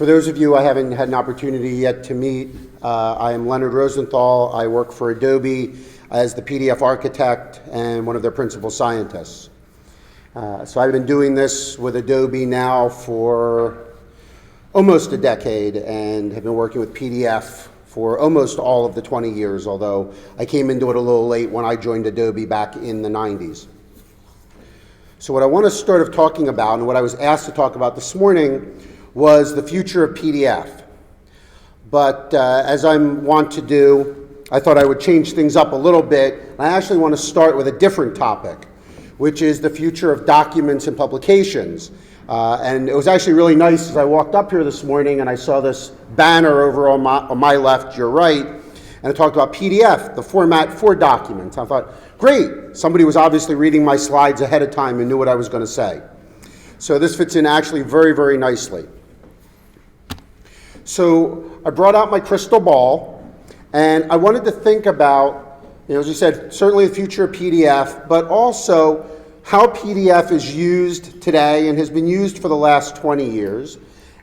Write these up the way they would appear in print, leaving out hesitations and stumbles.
For those of you I haven't had an opportunity yet to meet, I am Leonard Rosenthol. I work for Adobe as the PDF architect and one of their principal scientists. So I've been doing this with Adobe now for almost a decade and have been working with PDF for almost all of the 20 years, although I came into it a little late when I joined Adobe back in the 90s. So what I want to start talking about, and what I was asked to talk about this morning, was the future of PDF. But as I want to do, I thought I would change things up a little bit. I actually want to start with a different topic, which is the future of documents and publications. And it was actually really nice as I walked up here this morning and I saw this banner over on my left, your right, and it talked about PDF, the format for documents. I thought, great, somebody was obviously reading my slides ahead of time and knew what I was going to say. So this fits in actually very, very nicely. So I brought out my crystal ball, and I wanted to think about, as you said, certainly the future of PDF, but also how PDF is used today and has been used for the last 20 years,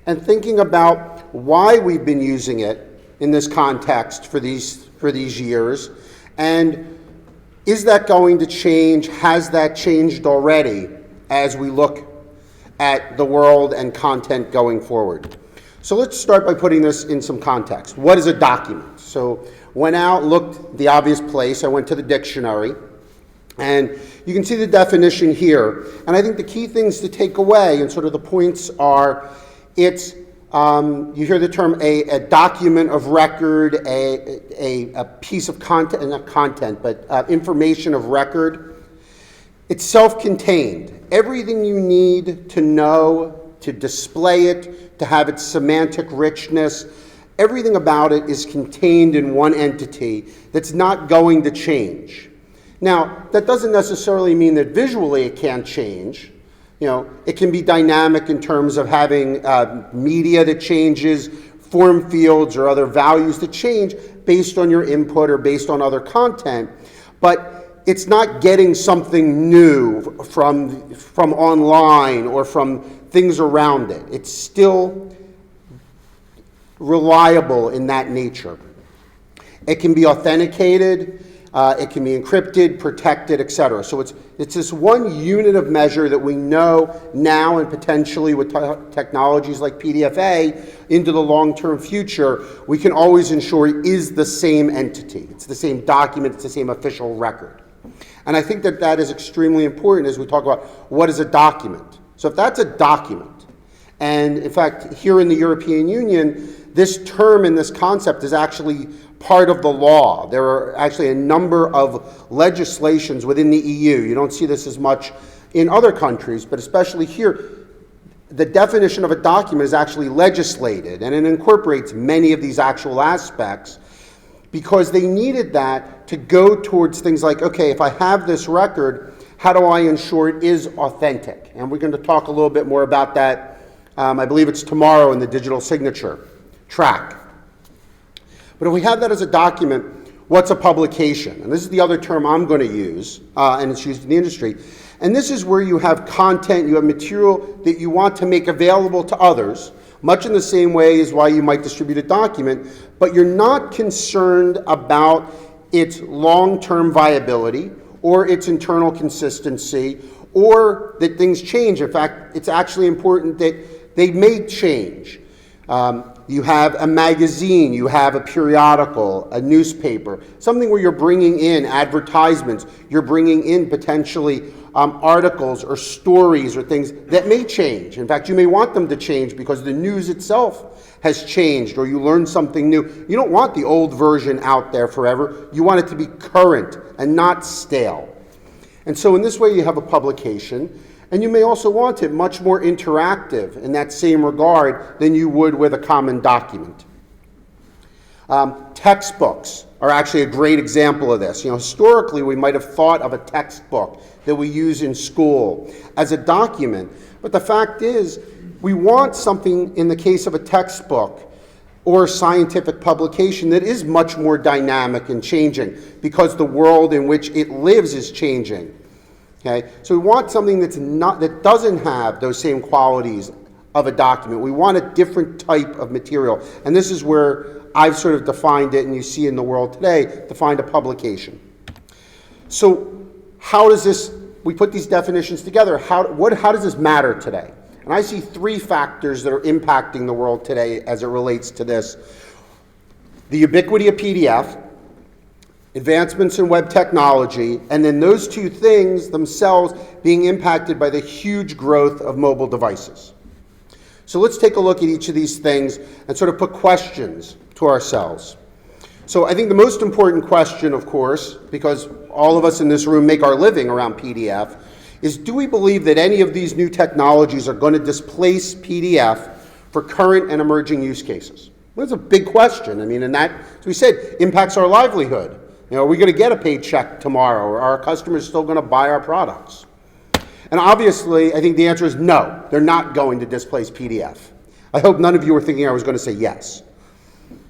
and thinking about why we've been using it in this context for these years, and is that going to change? Has that changed already as we look at the world and content going forward? So let's start by putting this in some context. What is a document? So went out, looked the obvious place. I went to the dictionary, and you can see the definition here. And I think the key things to take away and sort of the points are, it's, you hear the term a document of record, a piece of content, not content, but information of record. It's self-contained. Everything you need to know, to display it, to have its semantic richness, everything about it is contained in one entity that's not going to change. Now, that doesn't necessarily mean that visually it can't change. It can be dynamic in terms of having media that changes, form fields or other values that change based on your input or based on other content, but it's not getting something new from online or from things around it. It's still reliable in that nature. It can be authenticated, it can be encrypted, protected, etc. So it's this one unit of measure that we know now, and potentially with technologies like PDFA into the long-term future, we can always ensure it is the same entity. It's the same document, it's the same official record. And I think that is extremely important as we talk about what is a document. So if that's a document, and in fact, here in the European Union, this term and this concept is actually part of the law. There are actually a number of legislations within the EU. You don't see this as much in other countries, but especially here, the definition of a document is actually legislated, and it incorporates many of these actual aspects because they needed that to go towards things like, okay, if I have this record, how do I ensure it is authentic? And we're going to talk a little bit more about that. I believe it's tomorrow in the digital signature track. But if we have that as a document, what's a publication? And this is the other term I'm going to use, and it's used in the industry. And this is where you have content, you have material that you want to make available to others, much in the same way as why you might distribute a document, but you're not concerned about its long-term viability or its internal consistency, or that things change. In fact, it's actually important that they may change. You have a magazine, you have a periodical, a newspaper, something where you're bringing in advertisements, you're bringing in potentially articles or stories or things that may change. In fact, you may want them to change because the news itself has changed or you learn something new. You don't want the old version out there forever. You want it to be current and not stale. And so in this way you have a publication, and you may also want it much more interactive in that same regard than you would with a common document. Textbooks are actually a great example of this. Historically, we might have thought of a textbook that we use in school as a document, but the fact is, we want something in the case of a textbook or a scientific publication that is much more dynamic and changing because the world in which it lives is changing. Okay? So we want something that doesn't have those same qualities of a document. We want a different type of material. And this is where I've sort of defined it, and you see in the world today, defined a publication. So how does this, we put these definitions together, how does this matter today? And I see three factors that are impacting the world today as it relates to this. The ubiquity of PDF, advancements in web technology, and then those two things themselves being impacted by the huge growth of mobile devices. So let's take a look at each of these things and sort of put questions to ourselves. So I think the most important question, of course, because all of us in this room make our living around PDF, is do we believe that any of these new technologies are going to displace PDF for current and emerging use cases? Well, that's a big question. I mean, and that, as we said, impacts our livelihood. You know, are we going to get a paycheck tomorrow, or are our customers still going to buy our products? And obviously, I think the answer is no, they're not going to displace PDF. I hope none of you were thinking I was going to say yes.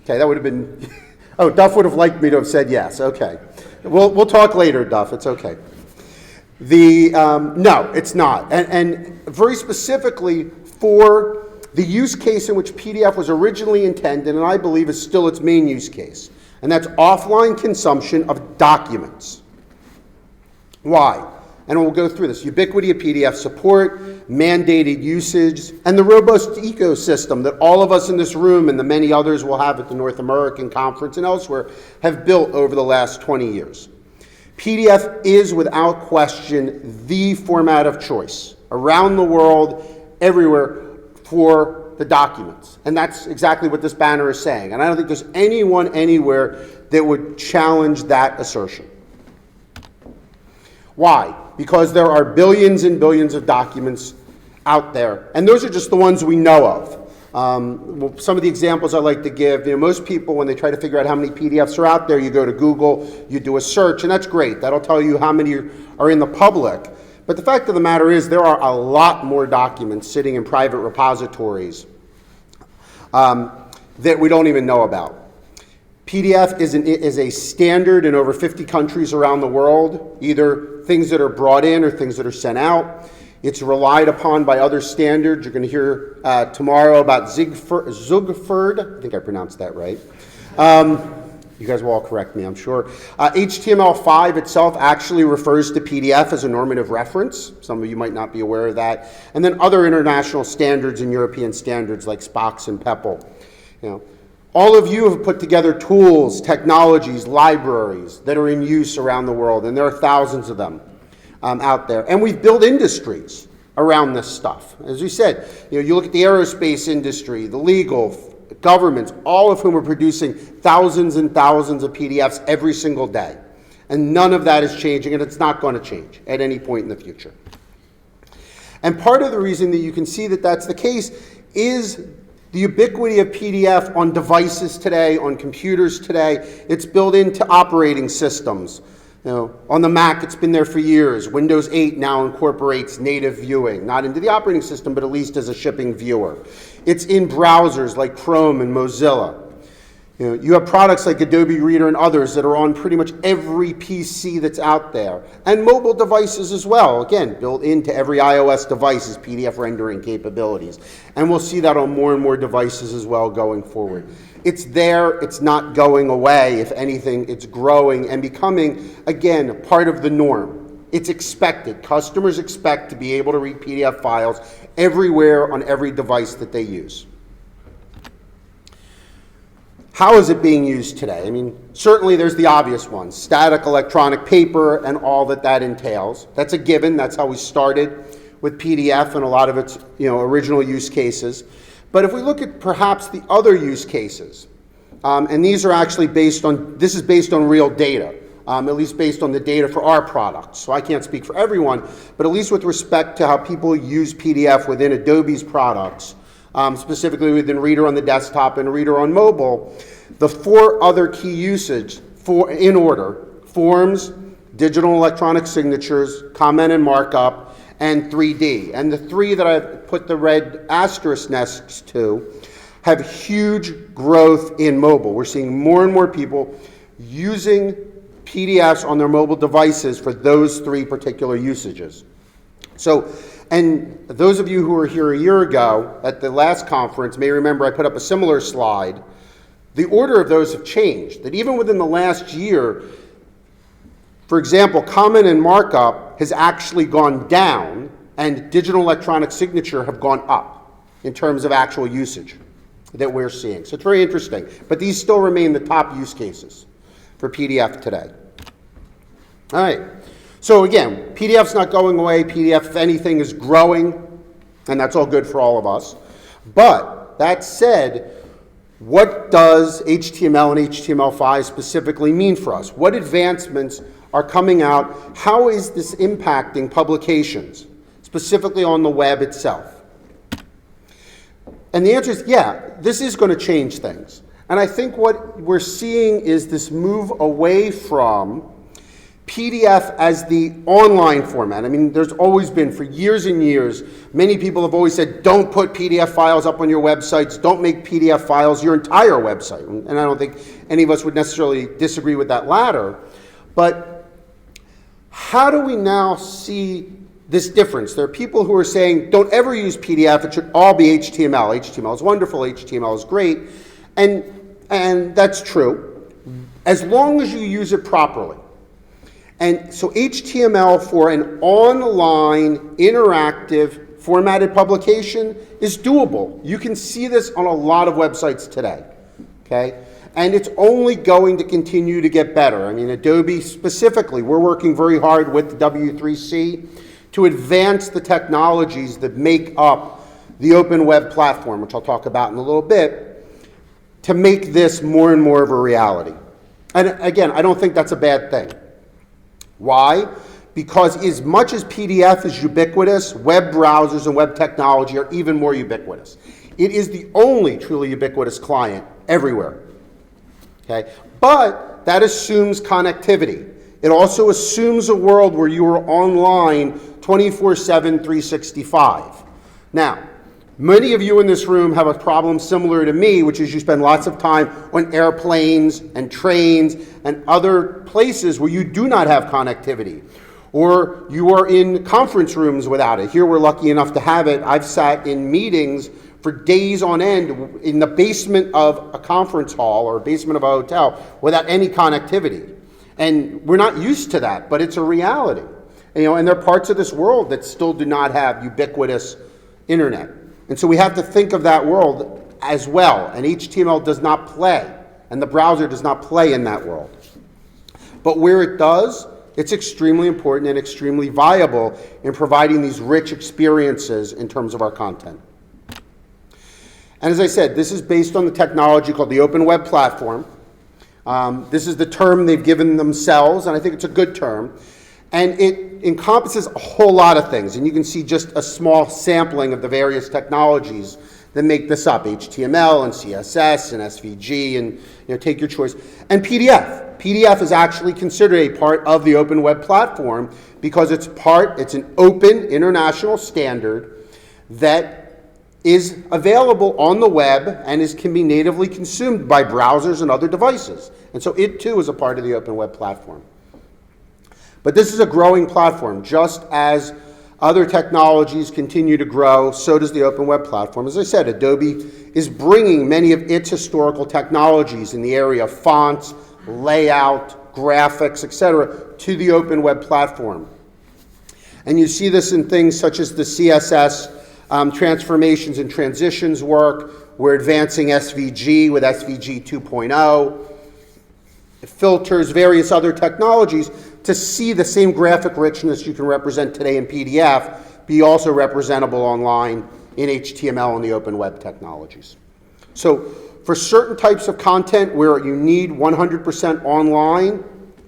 Okay, that would have been, oh, Duff would have liked me to have said yes, okay. We'll talk later, Duff, it's okay. No, it's not. And very specifically for the use case in which PDF was originally intended, and I believe is still its main use case, and that's offline consumption of documents. Why? And we'll go through this. Ubiquity of PDF support, mandated usage, and the robust ecosystem that all of us in this room and the many others will have at the North American Conference and elsewhere have built over the last 20 years. PDF is without question the format of choice around the world, everywhere, for the documents. And that's exactly what this banner is saying. And I don't think there's anyone anywhere that would challenge that assertion. Why? Because there are billions and billions of documents out there, and those are just the ones we know of. Some of the examples I like to give, most people, when they try to figure out how many PDFs are out there, you go to Google, you do a search, and that's great. That'll tell you how many are in the public. But the fact of the matter is there are a lot more documents sitting in private repositories that we don't even know about. PDF is a standard in over 50 countries around the world, either things that are brought in or things that are sent out. It's relied upon by other standards. You're going to hear tomorrow about Zugford. I think I pronounced that right. You guys will all correct me, I'm sure. HTML5 itself actually refers to PDF as a normative reference. Some of you might not be aware of that. And then other international standards and European standards like SPOX and PEPL. All of you have put together tools, technologies, libraries that are in use around the world, and there are thousands of them out there. And we've built industries around this stuff. As we said, you look at the aerospace industry, the legal, governments, all of whom are producing thousands and thousands of PDFs every single day. And none of that is changing, and it's not going to change at any point in the future. And part of the reason that you can see that that's the case is the ubiquity of PDF on devices today, on computers today. It's built into operating systems. On the Mac, it's been there for years. Windows 8 now incorporates native viewing, not into the operating system, but at least as a shipping viewer. It's in browsers like Chrome and Mozilla. You have products like Adobe Reader and others that are on pretty much every PC that's out there. And mobile devices as well. Again, built into every iOS device is PDF rendering capabilities. And we'll see that on more and more devices as well going forward. It's there, it's not going away. If anything, it's growing and becoming, again, part of the norm. It's expected. Customers expect to be able to read PDF files everywhere on every device that they use. How is it being used today? I mean, certainly there's the obvious ones, static electronic paper and all that entails. That's a given. That's how we started with PDF and a lot of its original use cases. But if we look at perhaps the other use cases, and these are actually based on real data, at least based on the data for our products. So I can't speak for everyone, but at least with respect to how people use PDF within Adobe's products, specifically within Reader on the desktop and Reader on mobile, the four other key usage in order: forms, digital and electronic signatures, comment and markup, and 3D. And the three that I've put the red asterisk next to have huge growth in mobile. We're seeing more and more people using PDFs on their mobile devices for those three particular usages. So And those of you who were here a year ago at the last conference may remember I put up a similar slide. The order of those have changed, that even within the last year, for example, comment and markup has actually gone down and digital electronic signature have gone up in terms of actual usage that we're seeing. So it's very interesting. But these still remain the top use cases for PDF today. All right. So again, PDF's not going away. PDF, if anything, is growing, and that's all good for all of us. But that said, what does HTML and HTML5 specifically mean for us? What advancements are coming out? How is this impacting publications, specifically on the web itself? And the answer is, yeah, this is going to change things. And I think what we're seeing is this move away from PDF as the online format. I mean, there's always been, for years and years, many people have always said, don't put PDF files up on your websites, don't make PDF files your entire website. And I don't think any of us would necessarily disagree with that latter. But how do we now see this difference? There are people who are saying, don't ever use PDF, it should all be HTML. HTML is wonderful, HTML is great. And that's true, as long as you use it properly. And so HTML for an online, interactive, formatted publication is doable. You can see this on a lot of websites today, okay? And it's only going to continue to get better. I mean, Adobe specifically, we're working very hard with the W3C to advance the technologies that make up the open web platform, which I'll talk about in a little bit, to make this more and more of a reality. And again, I don't think that's a bad thing. Why? Because as much as PDF is ubiquitous, web browsers and web technology are even more ubiquitous. It is the only truly ubiquitous client everywhere. Okay? But that assumes connectivity. It also assumes a world where you are online 24/7, 365. Now, many of you in this room have a problem similar to me, which is you spend lots of time on airplanes and trains and other places where you do not have connectivity. Or you are in conference rooms without it. Here we're lucky enough to have it. I've sat in meetings for days on end in the basement of a conference hall or basement of a hotel without any connectivity. And we're not used to that, but it's a reality. And there are parts of this world that still do not have ubiquitous internet. And so we have to think of that world as well. And HTML does not play, and the browser does not play in that world. But where it does, it's extremely important and extremely viable in providing these rich experiences in terms of our content. And as I said, this is based on the technology called the Open Web Platform. This is the term they've given themselves, and I think it's a good term. And it encompasses a whole lot of things. And you can see just a small sampling of the various technologies that make this up. HTML and CSS and SVG, and take your choice. And PDF. PDF is actually considered a part of the Open Web Platform because it's an open international standard that is available on the web and can be natively consumed by browsers and other devices. And so it too is a part of the Open Web Platform. But this is a growing platform. Just as other technologies continue to grow, so does the Open Web Platform. As I said, Adobe is bringing many of its historical technologies in the area of fonts, layout, graphics, etc., to the Open Web Platform. And you see this in things such as the CSS transformations and transitions work. We're advancing SVG with SVG 2.0, filters, various other technologies to see the same graphic richness you can represent today in PDF be also representable online in HTML and the open web technologies. So for certain types of content where you need 100% online,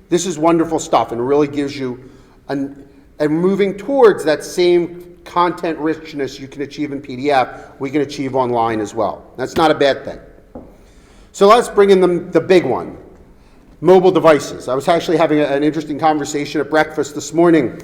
this is wonderful stuff and really gives you and moving towards that same content richness you can achieve in PDF, we can achieve online as well. That's not a bad thing. So let's bring in the big one. Mobile devices. I was actually having an interesting conversation at breakfast this morning.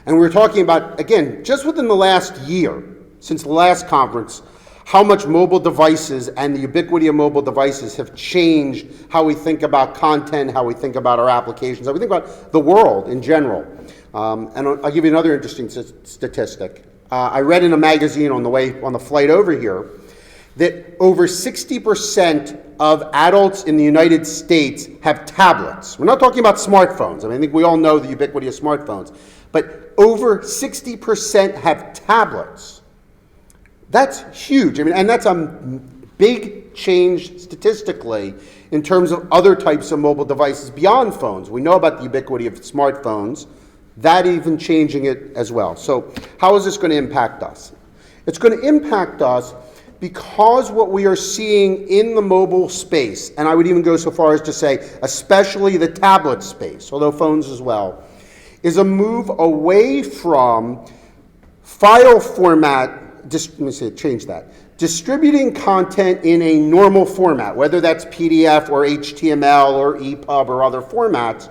And we were talking about, again, just within the last year, since the last conference, how much mobile devices and the ubiquity of mobile devices have changed how we think about content, how we think about our applications, how we think about the world in general. And I'll give you another interesting statistic. I read in a magazine on the flight over here that over 60% of adults in the United States have tablets. We're not talking about smartphones. I think we all know the ubiquity of smartphones. But over 60% have tablets. That's huge. And that's a big change statistically in terms of other types of mobile devices beyond phones. We know about the ubiquity of smartphones, that even changing it as well. So how is this going to impact us? It's going to impact us because what we are seeing in the mobile space, and I would even go so far as to say especially the tablet space, although phones as well, is a move away from file format, distributing content in a normal format, whether that's PDF or HTML or EPUB or other formats.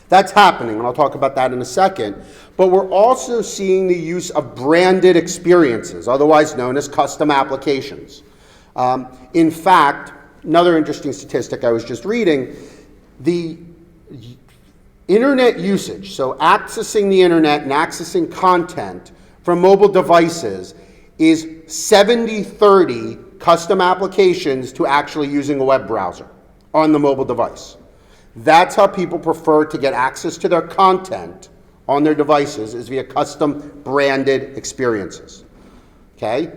That's happening, and I'll talk about that in a second. But we're also seeing the use of branded experiences, otherwise known as custom applications. In fact, another interesting statistic I was just reading, the internet usage, so accessing the internet and accessing content from mobile devices, is 70-30 custom applications to actually using a web browser on the mobile device. That's how people prefer to get access to their content on their devices, is via custom branded experiences. Okay?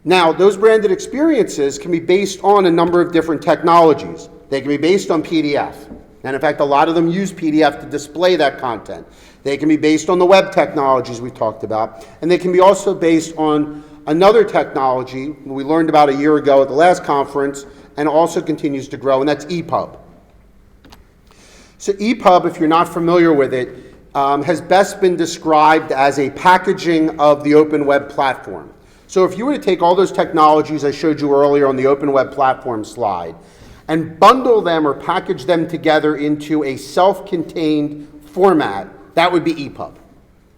Now, those branded experiences can be based on a number of different technologies. They can be based on PDF. And in fact, a lot of them use PDF to display that content. They can be based on the web technologies we talked about. And they can be also based on another technology we learned about a year ago at the last conference and also continues to grow, and that's EPUB. So EPUB, if you're not familiar with it, has best been described as a packaging of the open web platform. So if you were to take all those technologies I showed you earlier on the open web platform slide and bundle them or package them together into a self-contained format, that would be EPUB.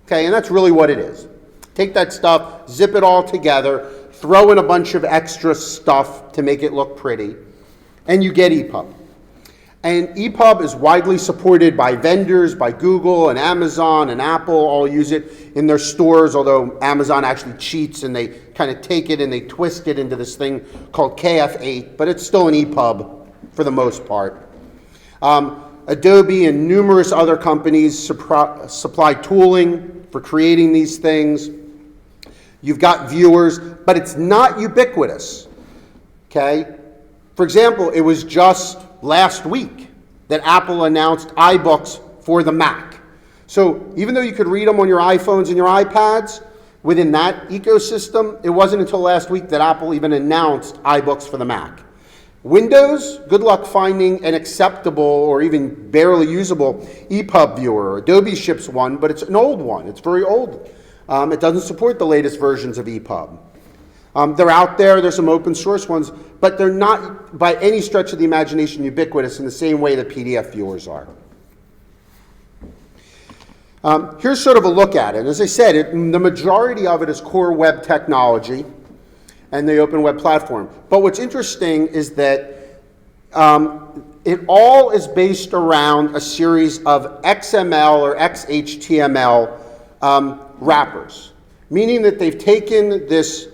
Okay, and that's really what it is. Take that stuff, zip it all together, throw in a bunch of extra stuff to make it look pretty, and you get EPUB. And EPUB is widely supported by vendors, by Google and Amazon and Apple, all use it in their stores, although Amazon actually cheats and they kind of take it and they twist it into this thing called KF8, but it's still an EPUB for the most part. Adobe and numerous other companies supply tooling for creating these things. You've got viewers, but it's not ubiquitous. Okay? For example, it was just last week that Apple announced iBooks for the Mac. So even though you could read them on your iPhones and your iPads, within that ecosystem, it wasn't until last week that Apple even announced iBooks for the Mac. Windows, good luck finding an acceptable or even barely usable EPUB viewer. Adobe ships one, but it's an old one. It's very old. It doesn't support the latest versions of EPUB. They're out there, there's some open source ones, but they're not by any stretch of the imagination ubiquitous in the same way that PDF viewers are. Here's sort of a look at it. As I said, the majority of it is core web technology and the open web platform. But what's interesting is that it all is based around a series of XML or XHTML wrappers, meaning that they've taken this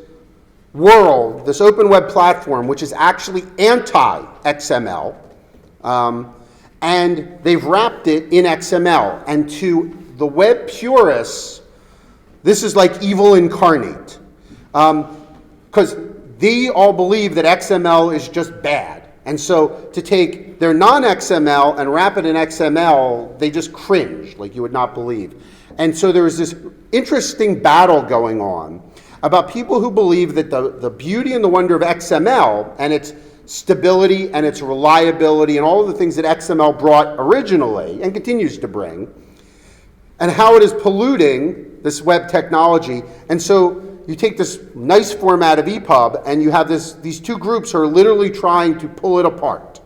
world, this open web platform, which is actually anti-XML, and they've wrapped it in XML. And to the web purists, this is like evil incarnate, because they all believe that XML is just bad. And so to take their non-XML and wrap it in XML, they just cringe like you would not believe. And so there is this interesting battle going on about people who believe that the beauty and the wonder of XML and its stability and its reliability and all of the things that XML brought originally and continues to bring, and how it is polluting this web technology. And so you take this nice format of EPUB and you have these two groups who are literally trying to pull it apart.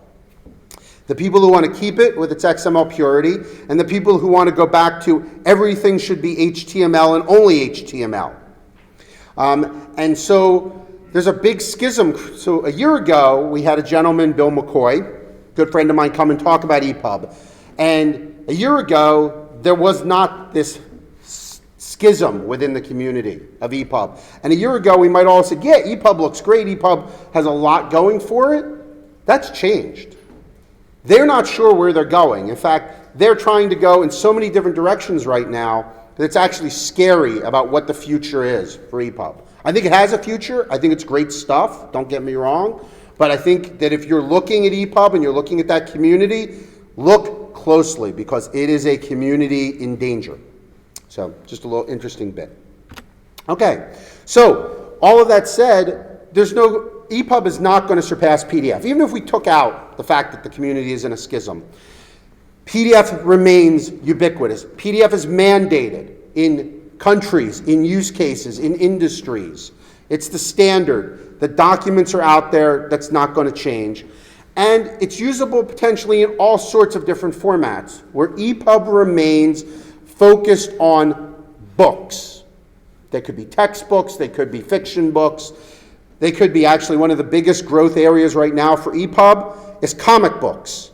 The people who want to keep it with its XML purity and the people who want to go back to everything should be HTML and only HTML. And so there's a big schism. So a year ago, we had a gentleman, Bill McCoy, good friend of mine, come and talk about EPUB. And a year ago, there was not this schism within the community of EPUB. And a year ago, we might all say, yeah, EPUB looks great. EPUB has a lot going for it. That's changed. They're not sure where they're going. In fact, they're trying to go in so many different directions right now that it's actually scary about what the future is for EPUB. I think it has a future. I think it's great stuff. Don't get me wrong. But I think that if you're looking at EPUB and you're looking at that community, look closely because it is a community in danger. So just a little interesting bit. Okay, so all of that said, EPUB is not going to surpass PDF. Even if we took out the fact that the community is in a schism, PDF remains ubiquitous. PDF is mandated in countries, in use cases, in industries. It's the standard. The documents are out there. That's not going to change. And it's usable potentially in all sorts of different formats, where EPUB remains focused on books. They could be textbooks, they could be fiction books, they could be actually one of the biggest growth areas right now for EPUB is comic books.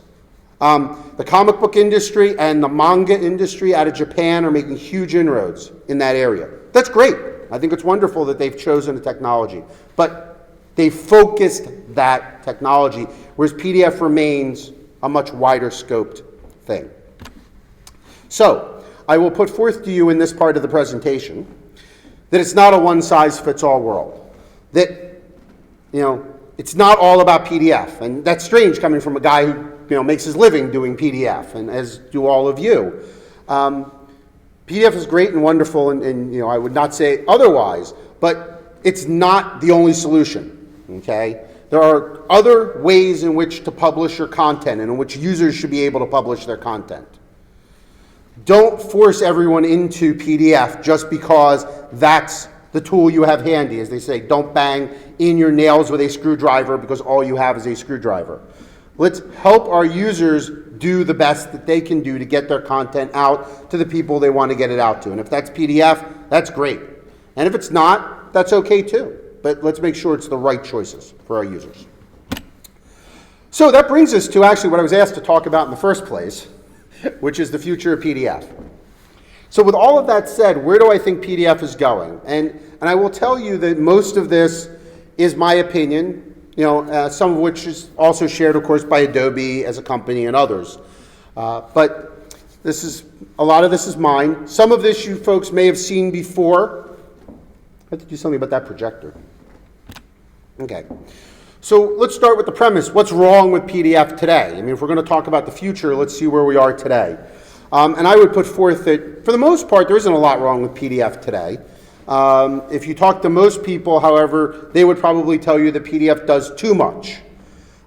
The comic book industry and the manga industry out of Japan are making huge inroads in that area. That's great. I think it's wonderful that they've chosen the technology. But they focused that technology, whereas PDF remains a much wider scoped thing. So, I will put forth to you in this part of the presentation that it's not a one-size-fits-all world. That, it's not all about PDF. And that's strange coming from a guy who, makes his living doing PDF, and as do all of you. PDF is great and wonderful, and I would not say otherwise, but it's not the only solution, okay? There are other ways in which to publish your content and in which users should be able to publish their content. Don't force everyone into PDF just because that's the tool you have handy. As they say, don't bang in your nails with a screwdriver because all you have is a screwdriver. Let's help our users do the best that they can do to get their content out to the people they want to get it out to. And if that's PDF, that's great. And if it's not, that's okay too. But let's make sure it's the right choices for our users. So that brings us to actually what I was asked to talk about in the first place, which is the future of PDF. So with all of that said, where do I think PDF is going? And I will tell you that most of this is my opinion, some of which is also shared, of course, by Adobe as a company and others. But a lot of this is mine. Some of this you folks may have seen before. I have to do something about that projector. Okay. So let's start with the premise. What's wrong with PDF today? If we're going to talk about the future, let's see where we are today. And I would put forth that, for the most part, there isn't a lot wrong with PDF today. If you talk to most people, however, they would probably tell you that PDF does too much.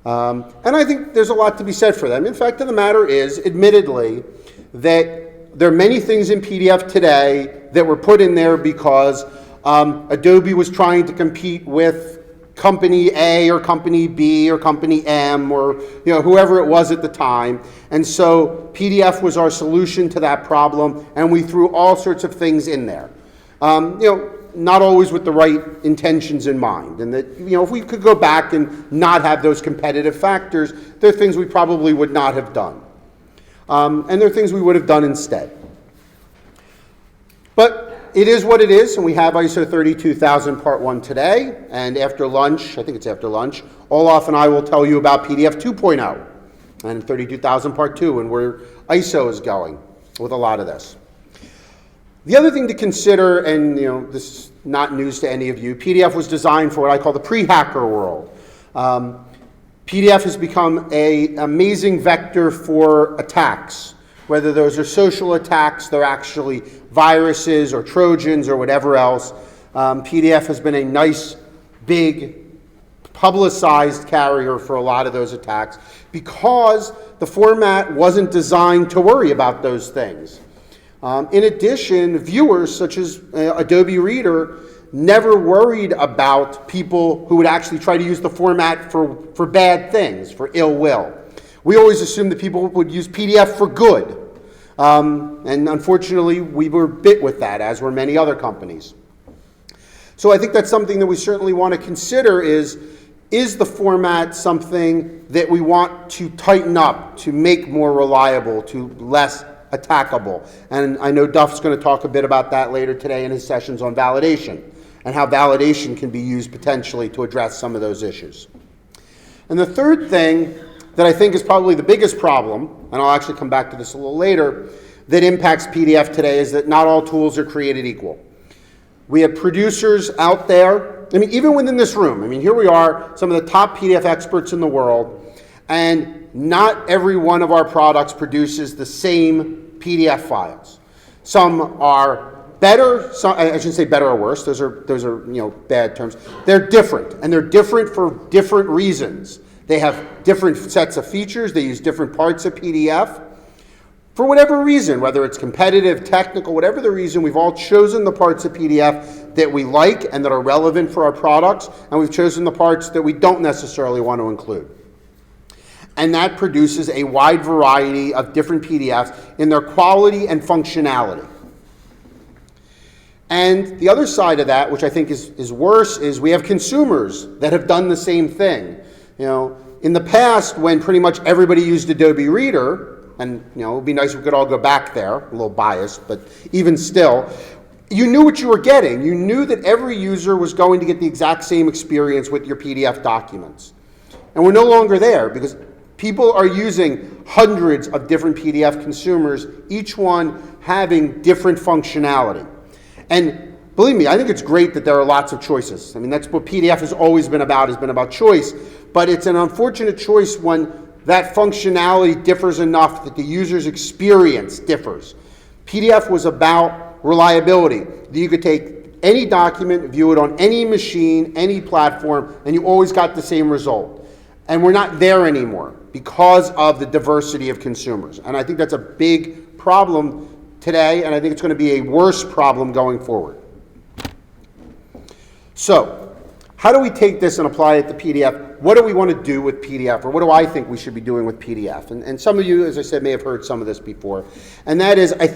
And I think there's a lot to be said for them. In fact, the matter is, admittedly, that there are many things in PDF today that were put in there because Adobe was trying to compete with Company A or Company B or Company M or whoever it was at the time. And so PDF was our solution to that problem, and we threw all sorts of things in there. Not always with the right intentions in mind. And that, if we could go back and not have those competitive factors, there are things we probably would not have done. And there are things we would have done instead. But it is what it is, and we have ISO 32000 Part 1 today, and after lunch, I think it's after lunch, Olaf and I will tell you about PDF 2.0 and 32000 Part 2 and where ISO is going with a lot of this. The other thing to consider, and this is not news to any of you, PDF was designed for what I call the pre-hacker world. PDF has become an amazing vector for attacks. Whether those are social attacks, they're actually viruses or Trojans or whatever else. PDF has been a nice, big, publicized carrier for a lot of those attacks because the format wasn't designed to worry about those things. In addition, viewers such as Adobe Reader never worried about people who would actually try to use the format for bad things, for ill will. We always assumed that people would use PDF for good. And unfortunately, we were bit with that, as were many other companies. So I think that's something that we certainly want to consider is the format something that we want to tighten up, to make more reliable, to less attackable. And I know Duff's going to talk a bit about that later today in his sessions on validation and how validation can be used potentially to address some of those issues. And the third thing that I think is probably the biggest problem, and I'll actually come back to this a little later, that impacts PDF today is that not all tools are created equal. We have producers out there, I mean, even within this room, I mean, here we are, some of the top PDF experts in the world, and not every one of our products produces the same PDF files. Some are better, some, I shouldn't say better or worse, those are bad terms. They're different, and they're different for different reasons. They have different sets of features, they use different parts of PDF. For whatever reason, whether it's competitive, technical, whatever the reason, we've all chosen the parts of PDF that we like and that are relevant for our products, and we've chosen the parts that we don't necessarily want to include. And that produces a wide variety of different PDFs in their quality and functionality. And the other side of that, which I think is worse, is we have consumers that have done the same thing. In the past, when pretty much everybody used Adobe Reader, and it would be nice if we could all go back there, a little biased, but even still, you knew what you were getting. You knew that every user was going to get the exact same experience with your PDF documents. And we're no longer there because people are using hundreds of different PDF consumers, each one having different functionality. And believe me, I think it's great that there are lots of choices. I mean, that's what PDF has always been about choice. But it's an unfortunate choice when that functionality differs enough that the user's experience differs. PDF was about reliability. That you could take any document, view it on any machine, any platform, and you always got the same result. And we're not there anymore because of the diversity of consumers. And I think that's a big problem today, and I think it's going to be a worse problem going forward. So, how do we take this and apply it to PDF? What do we want to do with PDF, or what do I think we should be doing with PDF? And some of you, as I said, may have heard some of this before. And that is, I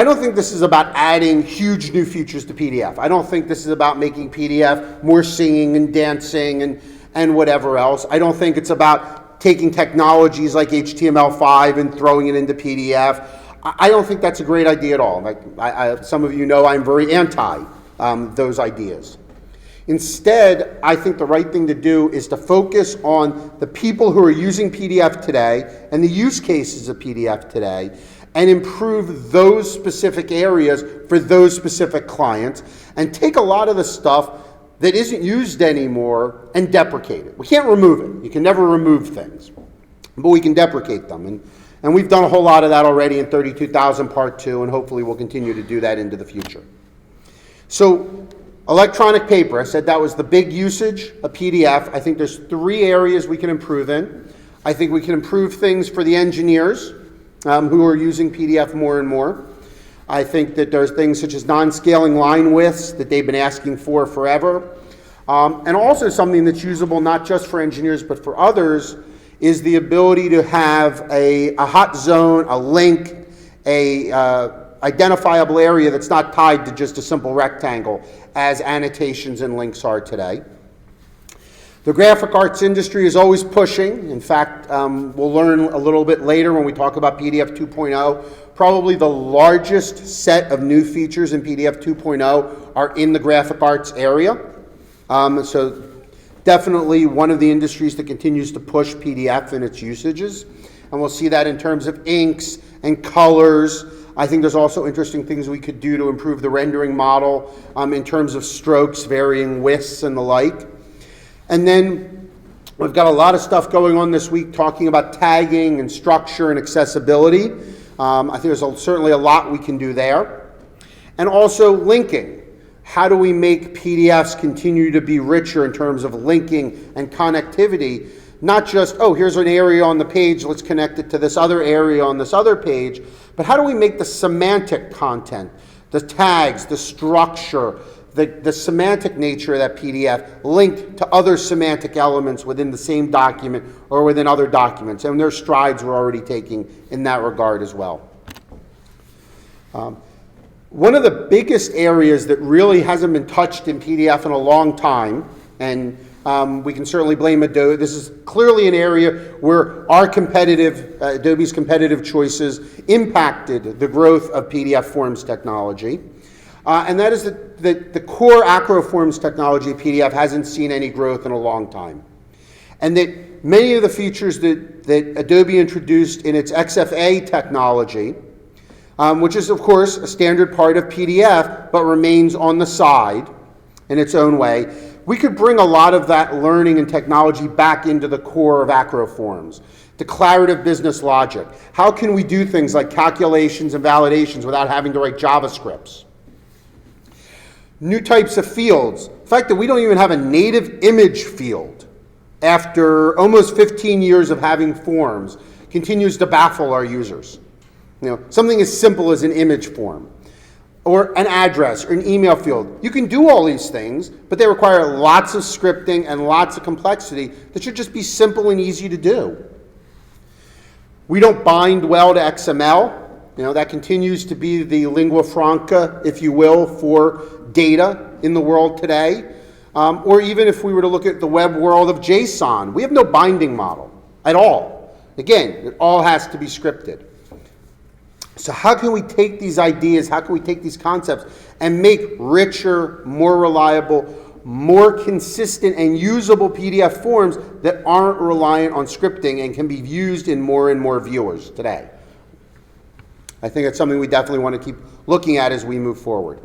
don't think this is about adding huge new features to PDF. I don't think this is about making PDF more singing and dancing and whatever else. I don't think it's about taking technologies like HTML5 and throwing it into PDF. I don't think that's a great idea at all. Some of you know I'm very anti those ideas. Instead, I think the right thing to do is to focus on the people who are using PDF today and the use cases of PDF today and improve those specific areas for those specific clients and take a lot of the stuff that isn't used anymore and deprecate it. We can't remove it. You can never remove things, but we can deprecate them. And we've done a whole lot of that already in 32,000 Part 2, and hopefully we'll continue to do that into the future. So, electronic paper, I said that was the big usage of PDF. I think there's 3 areas we can improve in. I think we can improve things for the engineers who are using PDF more and more. I think that there's things such as non-scaling line widths that they've been asking for forever. And also something that's usable not just for engineers but for others is the ability to have a hot zone, a link, a identifiable area that's not tied to just a simple rectangle as annotations and links are today. The graphic arts industry is always pushing. In fact, we'll learn a little bit later when we talk about PDF 2.0. Probably the largest set of new features in PDF 2.0 are in the graphic arts area. So definitely one of the industries that continues to push PDF in its usages. And we'll see that in terms of inks and colors. I think there's also interesting things we could do to improve the rendering model in terms of strokes, varying widths, and the like. And then we've got a lot of stuff going on this week talking about tagging and structure and accessibility. I think there's certainly a lot we can do there. And also linking. How do we make PDFs continue to be richer in terms of linking and connectivity? Not just, oh, here's an area on the page, let's connect it to this other area on this other page, but how do we make the semantic content, the tags, the structure, the semantic nature of that PDF linked to other semantic elements within the same document or within other documents? And there's strides we're already taking in that regard as well. One of the biggest areas that really hasn't been touched in PDF in a long time, and We can certainly blame Adobe. This is clearly an area where our Adobe's competitive choices impacted the growth of PDF forms technology. And that is that the core acroforms technology of PDF hasn't seen any growth in a long time. And that many of the features that Adobe introduced in its XFA technology, which is of course a standard part of PDF, but remains on the side in its own way, we could bring a lot of that learning and technology back into the core of acroforms. Declarative business logic. How can we do things like calculations and validations without having to write JavaScripts? New types of fields. The fact that we don't even have a native image field after almost 15 years of having forms continues to baffle our users. Something as simple as an image form, or an address, or an email field. You can do all these things, but they require lots of scripting and lots of complexity that should just be simple and easy to do. We don't bind well to XML. That continues to be the lingua franca, if you will, for data in the world today. Or even if we were to look at the web world of JSON, we have no binding model at all. Again, it all has to be scripted. So how can we take these ideas, how can we take these concepts and make richer, more reliable, more consistent and usable PDF forms that aren't reliant on scripting and can be used in more and more viewers today? I think it's something we definitely want to keep looking at as we move forward.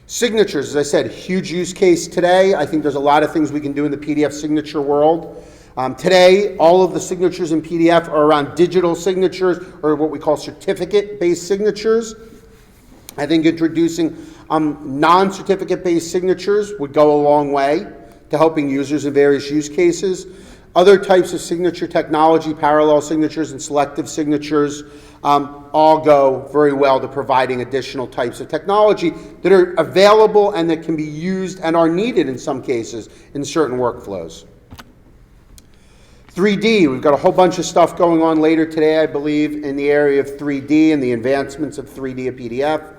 Signatures, as I said, huge use case today. I think there's a lot of things we can do in the PDF signature world. Today, all of the signatures in PDF are around digital signatures, or what we call certificate-based signatures. I think introducing non-certificate-based signatures would go a long way to helping users in various use cases. Other types of signature technology, parallel signatures and selective signatures, all go very well to providing additional types of technology that are available and that can be used and are needed in some cases in certain workflows. 3D, we've got a whole bunch of stuff going on later today, I believe, in the area of 3D and the advancements of 3D of PDF.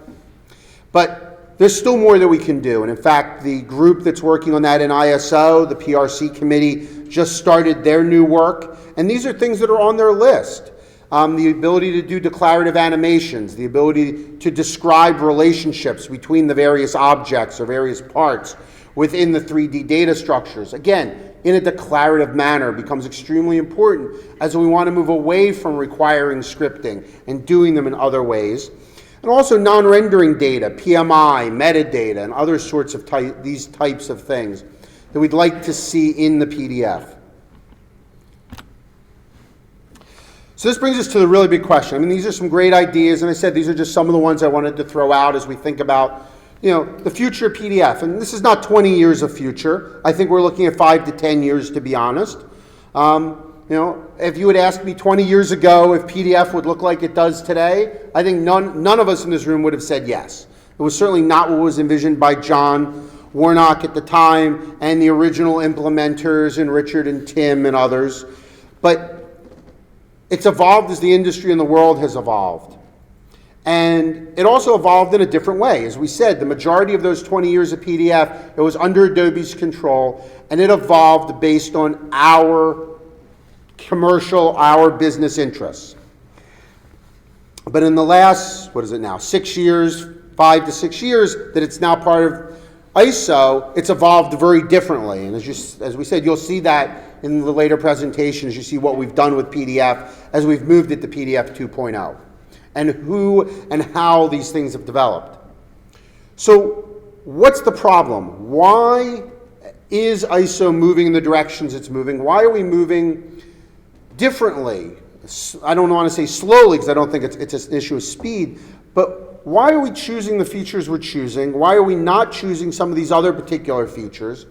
But there's still more that we can do. And in fact, the group that's working on that in ISO, the PRC committee, just started their new work. And these are things that are on their list. The ability to do declarative animations, the ability to describe relationships between the various objects or various parts within the 3D data structures. Again, in a declarative manner becomes extremely important as we want to move away from requiring scripting and doing them in other ways. And also non-rendering data, PMI, metadata, and other sorts of these types of things that we'd like to see in the PDF. So this brings us to the really big question. I mean, these are some great ideas, and I said these are just some of the ones I wanted to throw out as we think about the future of PDF. And this is not 20 years of future. I think we're looking at 5 to 10 years, to be honest. If you had asked me 20 years ago if PDF would look like it does today, I think none of us in this room would have said yes. It was certainly not what was envisioned by John Warnock at the time and the original implementers and Richard and Tim and others. But it's evolved as the industry and the world has evolved. And it also evolved in a different way. As we said, the majority of those 20 years of PDF, it was under Adobe's control, and it evolved based on our commercial, our business interests. But in the last, 6 years, 5 to 6 years, that it's now part of ISO, it's evolved very differently. And as we said, you'll see that in the later presentations. You see what we've done with PDF as we've moved it to PDF 2.0. And who and how these things have developed. So what's the problem? Why is ISO moving in the directions it's moving? Why are we moving differently? I don't want to say slowly because I don't think it's an issue of speed, but why are we choosing the features we're choosing? Why are we not choosing some of these other particular features?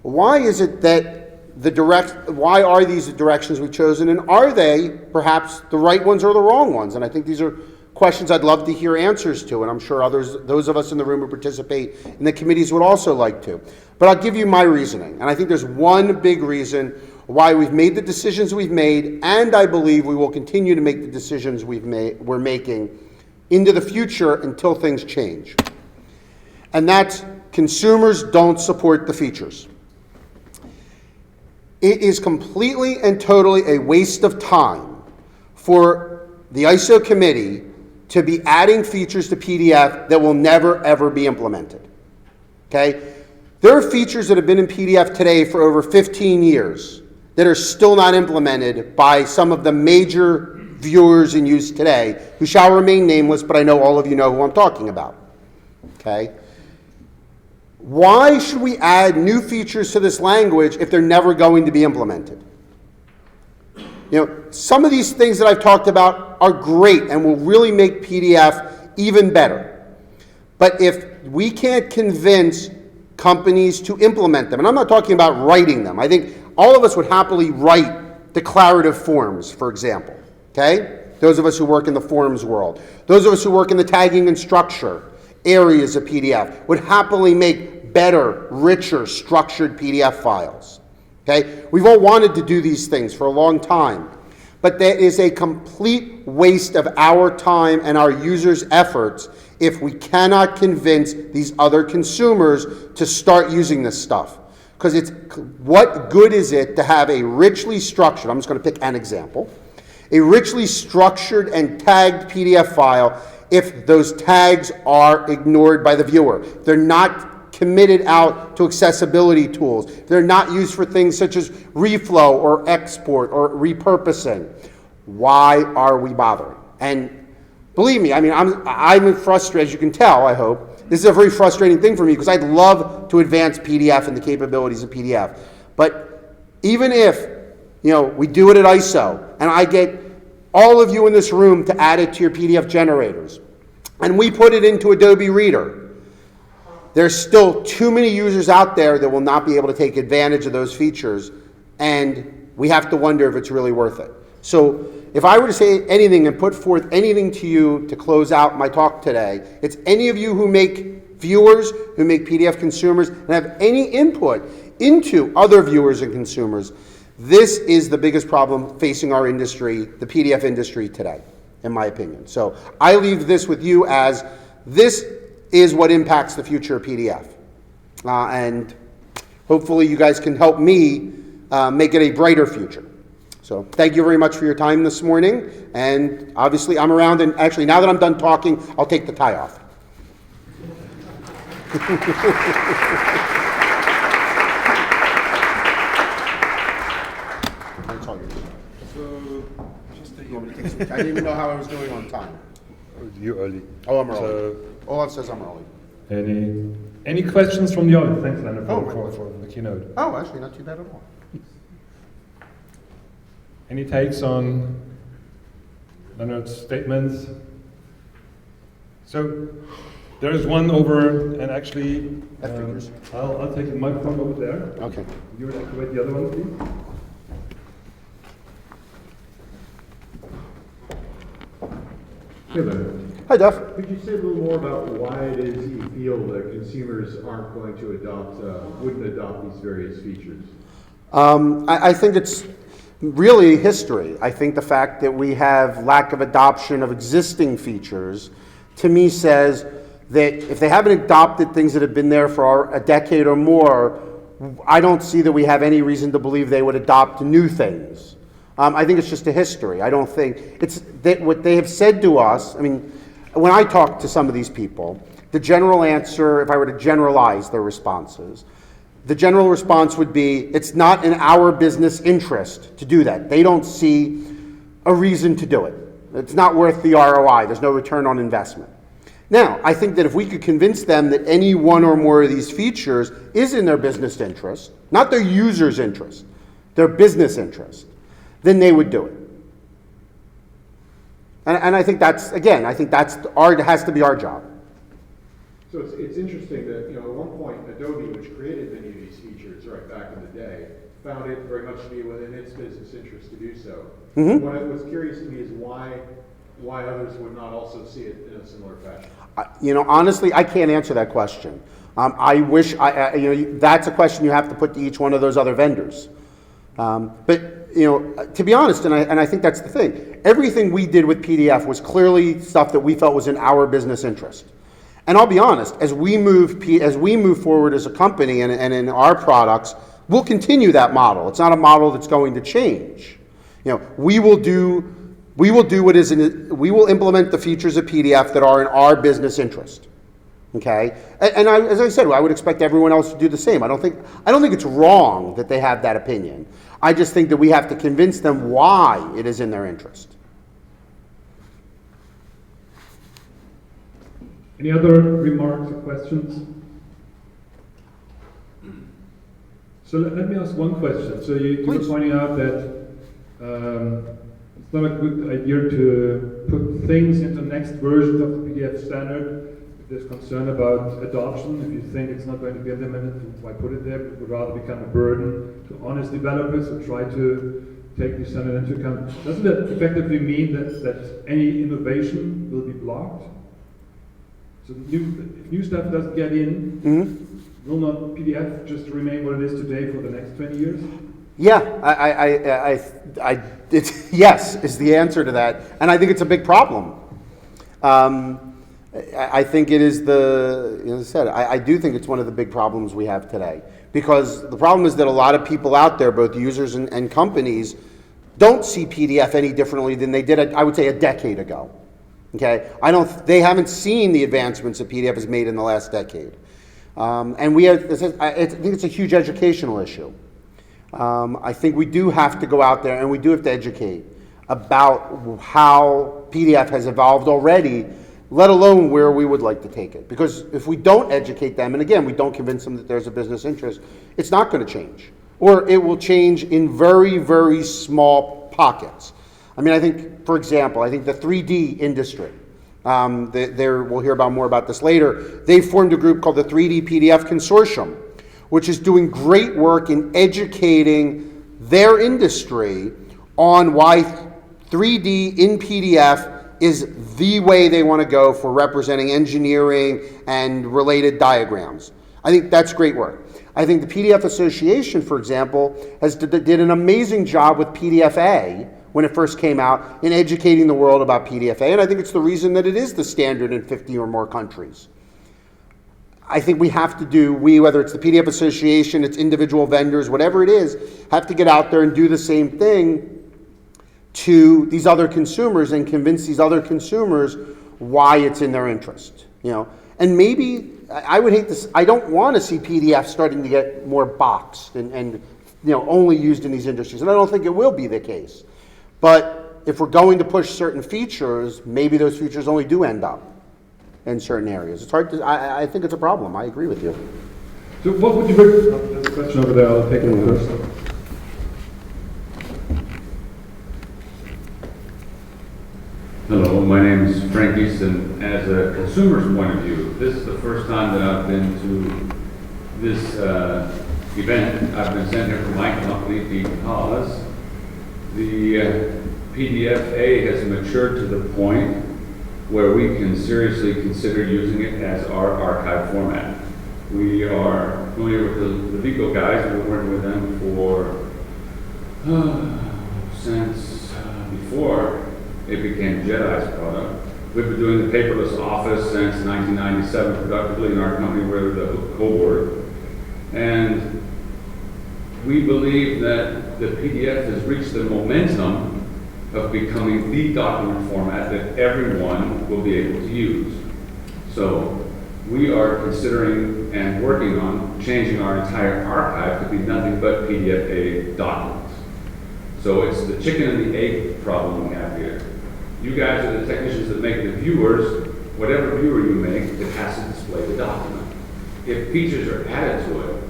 Why is it that why are these the directions we've chosen, and are they perhaps the right ones or the wrong ones? And I think these are questions I'd love to hear answers to, and I'm sure those of us in the room who participate in the committees would also like to. But I'll give you my reasoning, and I think there's one big reason why we've made the decisions we've made, and I believe we will continue to make the decisions we're making into the future until things change. And that's consumers don't support the features. It is completely and totally a waste of time for the ISO committee to be adding features to PDF that will never, ever be implemented. Okay? There are features that have been in PDF today for over 15 years that are still not implemented by some of the major viewers in use today, who shall remain nameless, but I know all of you know who I'm talking about. Okay? Why should we add new features to this language if they're never going to be implemented? You know, some of these things that I've talked about are great and will really make PDF even better. But if we can't convince companies to implement them, and I'm not talking about writing them. I think all of us would happily write declarative forms, for example. Okay? Those of us who work in the forms world. Those of us who work in the tagging and structure areas of PDF would happily make better, richer, structured PDF files. Okay? We've all wanted to do these things for a long time, but that is a complete waste of our time and our users' efforts if we cannot convince these other consumers to start using this stuff. Because it's, what good is it to have a richly structured, I'm just going to pick an example, a richly structured and tagged PDF file if those tags are ignored by the viewer. They're not committed out to accessibility tools. They're not used for things such as reflow or export or repurposing. Why are we bothering? And believe me, I mean, I'm frustrated, as you can tell, I hope. This is a very frustrating thing for me because I'd love to advance PDF and the capabilities of PDF. But even if, you know, we do it at ISO and I get all of you in this room to add it to your PDF generators and we put it into Adobe Reader, there's still too many users out there that will not be able to take advantage of those features, and we have to wonder if it's really worth it. So if I were to say anything and put forth anything to you to close out my talk today, it's any of you who make viewers, who make PDF consumers, and have any input into other viewers and consumers, this is the biggest problem facing our industry, the PDF industry today, in my opinion. So I leave this with you as this is what impacts the future of PDF. And hopefully you guys can help me make it a brighter future. So thank you very much for your time this morning. And obviously I'm around, and actually now that I'm done talking, I'll take the tie off. I didn't even know how I was doing on time. You early. Oh, I'm early. Olaf says I'm early. Any questions from the audience? Thanks, Leonard, for the keynote. Oh, actually, not too bad at all. Any takes on Leonard's statements? So there is one over, and actually, I'll take the microphone over there. Okay. You would activate the other one, please. Hey there. Hi, Duff. Could you say a little more about why it is you feel that consumers aren't going to wouldn't adopt these various features? I think it's really history. I think the fact that we have lack of adoption of existing features, to me, says that if they haven't adopted things that have been there for a decade or more, I don't see that we have any reason to believe they would adopt new things. I think it's just a history. I don't think it's that what they have said to us. I mean, when I talk to some of these people, the general answer, if I were to generalize their responses, the general response would be, it's not in our business interest to do that. They don't see a reason to do it. It's not worth the ROI. There's no return on investment. Now, I think that if we could convince them that any one or more of these features is in their business interest, not their user's interest, their business interest, then they would do it. And I think that's, again, I think that's has to be our job. So it's interesting that, at one point, Adobe, which created many of these features right back in the day, found it very much to be within its business interest to do so. Mm-hmm. What was curious to me is why others would not also see it in a similar fashion. Honestly, I can't answer that question. I wish, that's a question you have to put to each one of those other vendors. But to be honest, and I think that's the thing, everything we did with PDF was clearly stuff that we felt was in our business interest. And I'll be honest, as we move forward as a company and in our products, We'll continue that model. It's not a model that's going to change. We will implement the features of PDF that are in our business interest. Okay, and as I said, I would expect everyone else to do the same. I don't think it's wrong that they have that opinion. I just think that we have to convince them why it is in their interest. Any other remarks or questions? So let me ask one question. So you were pointing out that it's not a good idea to put things into the next version of the PDF standard. If there's concern about adoption, if you think it's not going to be implemented, why put it there? It would rather become a burden to honest developers who try to take the standard into account. Doesn't that effectively mean that any innovation will be blocked? So if new stuff doesn't get in, will not PDF just remain what it is today for the next 20 years? Yeah, yes is the answer to that, and I think it's a big problem. I think it is as I said, I do think it's one of the big problems we have today, because the problem is that a lot of people out there, both users and companies, don't see PDF any differently than they did, I would say, a decade ago. Okay, they haven't seen the advancements that PDF has made in the last decade. And I think it's a huge educational issue. I think we do have to go out there and we do have to educate about how PDF has evolved already, let alone where we would like to take it. Because if we don't educate them, and again, we don't convince them that there's a business interest, it's not going to change. Or it will change in very, very small pockets. I mean, I think, for example, the 3D industry, we'll hear more about this later. They formed a group called the 3D PDF Consortium, which is doing great work in educating their industry on why 3D in PDF is the way they want to go for representing engineering and related diagrams. I think that's great work. I think the PDF Association, for example, did an amazing job with PDFA when it first came out in educating the world about PDFA, and I think it's the reason that it is the standard in 50 or more countries. I think we have to whether it's the PDF Association, it's individual vendors, whatever it is, have to get out there and do the same thing to these other consumers and convince these other consumers why it's in their interest. And maybe, I would hate this, I don't want to see PDF starting to get more boxed and only used in these industries, and I don't think it will be the case. But if we're going to push certain features, maybe those features only do end up in certain areas. It's hard to, I think it's a problem. I agree with you. So what would you there's a question over there, I'll take it first. Hello, my name is Frank Easton. As a consumer's point of view, this is the first time that I've been to this event. I've been sent here from my company because the PDF-A has matured to the point where we can seriously consider using it as our archive format. We are familiar with the Vico guys. We've been working with them for since before it became Jedi's product. We've been doing the paperless office since 1997 productively in our company. We're the co-board. And we believe that the PDF has reached the momentum of becoming the document format that everyone will be able to use. So we are considering and working on changing our entire archive to be nothing but PDF-A documents. So it's the chicken and the egg problem we have here. You guys are the technicians that make the viewers. Whatever viewer you make, it has to display the document. If features are added to it,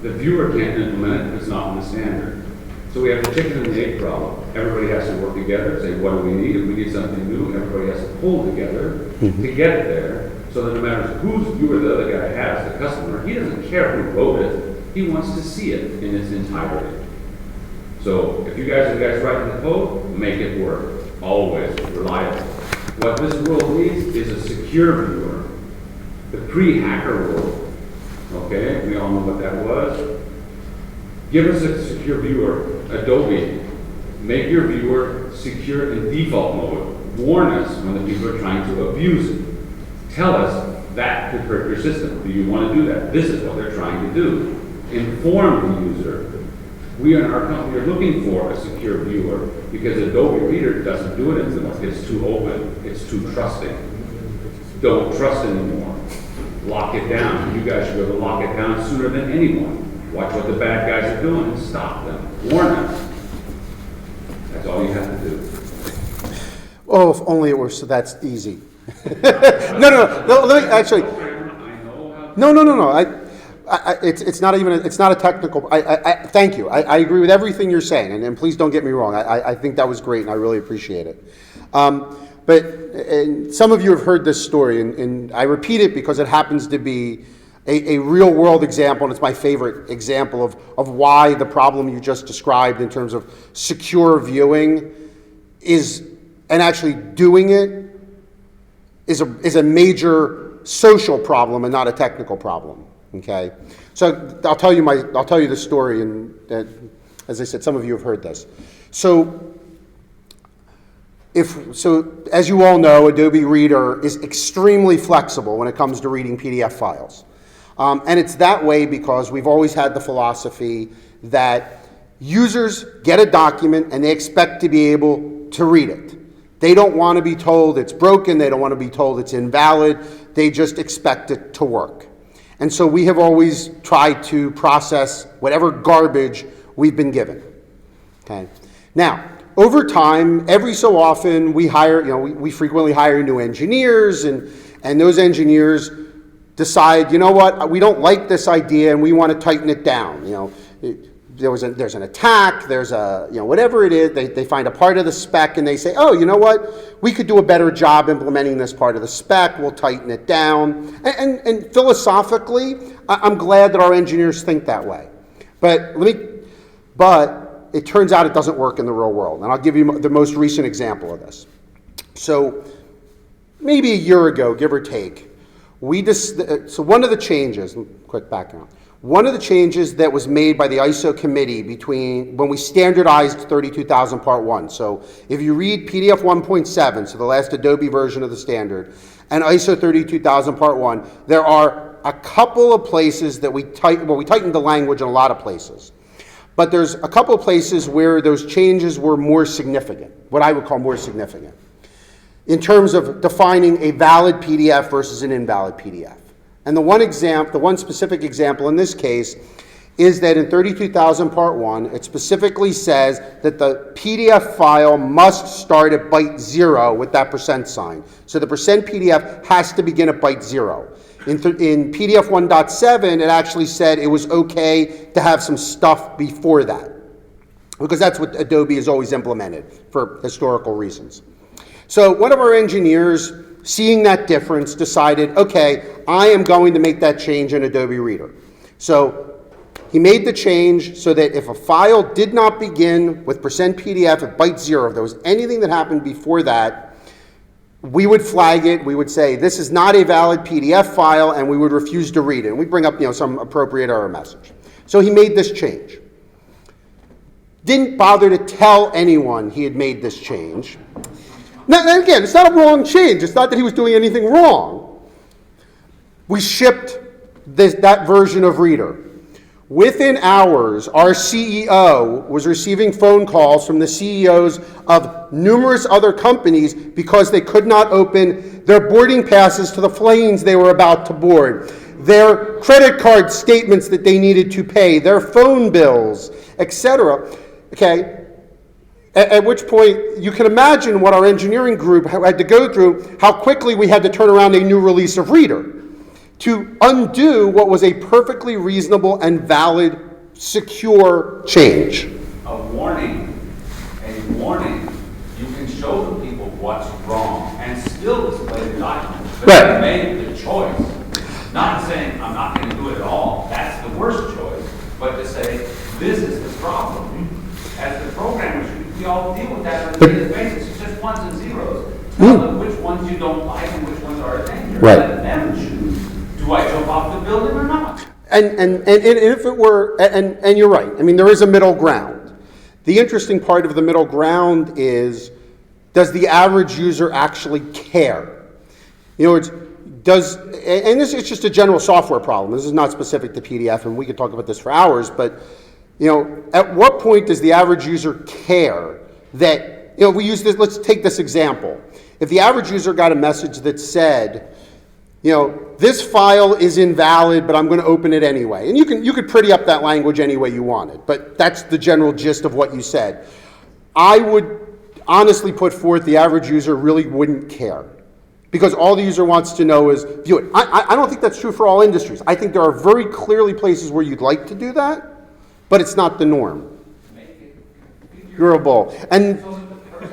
the viewer can't implement it if it's not in the standard. So we have the chicken and the egg problem. Everybody has to work together, say, what do we need? If we need something new, everybody has to pull together to get it there, so that no matter whose viewer the other guy has, the customer, he doesn't care who wrote it, he wants to see it in its entirety. So if you guys are the guys writing the code, make it work. Always reliable. What this world needs is a secure viewer. The pre-hacker world. Okay, we all know what that was. Give us a secure viewer. Adobe, make your viewer secure in default mode. Warn us when the people are trying to abuse it. Tell us that could hurt your system. Do you want to do that? This is what they're trying to do. inform the user. We in our company are looking for a secure viewer because Adobe Reader doesn't do it anymore. It's too open. It's too trusting. Don't trust anymore. Lock it down. You guys should be able to lock it down sooner than anyone. Watch what the bad guys are doing and stop them. Warn them. That's all you have to do. Oh, if only it were so that's easy. No, let me, actually, no. It's not even, it's not a technical, thank you. I agree with everything you're saying, and please don't get me wrong. I think that was great, and I really appreciate it. But and some of you have heard this story, and I repeat it because it happens to be a real world example, and it's my favorite example of why the problem you just described in terms of secure viewing is, and actually doing it, is a major social problem and not a technical problem. Okay, so I'll tell you the story, and as I said, some of you have heard this. So as you all know, Adobe Reader is extremely flexible when it comes to reading PDF files. And it's that way because we've always had the philosophy that users get a document and they expect to be able to read it. They don't want to be told it's broken, they don't want to be told it's invalid, they just expect it to work. And so we have always tried to process whatever garbage we've been given. Okay. Now, over time, every so often we hire, we frequently hire new engineers, and those engineers decide, you know what, we don't like this idea and we want to tighten it down. There's an attack, there's a, whatever it is, they find a part of the spec and they say, oh, you know what, we could do a better job implementing this part of the spec, we'll tighten it down. And philosophically, I'm glad that our engineers think that way. But it turns out it doesn't work in the real world. And I'll give you the most recent example of this. So maybe a year ago, give or take, so one of the changes, quick background, one of the changes that was made by the ISO committee when we standardized 32,000 Part 1. So if you read PDF 1.7, so the last Adobe version of the standard, and ISO 32,000 Part 1, there are a couple of places that we tightened the language in a lot of places. But there's a couple of places where those changes were more significant, what I would call more significant, in terms of defining a valid PDF versus an invalid PDF. And the one specific example in this case is that in 32,000 Part 1, it specifically says that the PDF file must start at byte 0 with that %sign. So the %PDF has to begin at byte 0. In PDF 1.7, it actually said it was okay to have some stuff before that, because that's what Adobe has always implemented for historical reasons. So one of our engineers, seeing that difference, decided, okay, I am going to make that change in Adobe Reader. So he made the change so that if a file did not begin with %PDF at byte 0, if there was anything that happened before that, we would flag it, we would say, this is not a valid PDF file, and we would refuse to read it. And we'd bring up some appropriate error message. So he made this change. Didn't bother to tell anyone he had made this change. Now, again, it's not a wrong change. It's not that he was doing anything wrong. We shipped that version of Reader. Within hours, our CEO was receiving phone calls from the CEOs of numerous other companies because they could not open their boarding passes to the planes they were about to board, their credit card statements that they needed to pay, their phone bills, etc. Okay? At which point, you can imagine what our engineering group had to go through, how quickly we had to turn around a new release of Reader to undo what was a perfectly reasonable and valid, secure change. A warning. You can show the people what's wrong and still display the document. But right. You made the choice. Not saying, I'm not going to do it at all. That's the worst choice. But to say, this is the problem. As the programmers, we all deal with that on a daily basis. It's just ones and zeros. Tell them which ones you don't like and which ones are a danger. Right. Let them choose. Do I jump off the building or not? And if it were, and you're right, I mean, there is a middle ground. The interesting part of the middle ground is, does the average user actually care? In other words, and this is just a general software problem. This is not specific to PDF, and we could talk about this for hours, but, at what point does the average user care that, we use this, let's take this example. If the average user got a message that said, this file is invalid, but I'm going to open it anyway. And you could pretty up that language any way you wanted, but that's the general gist of what you said. I would honestly put forth the average user really wouldn't care, because all the user wants to know is view it. I don't think that's true for all industries. I think there are very clearly places where you'd like to do that, but it's not the norm. Configurable. And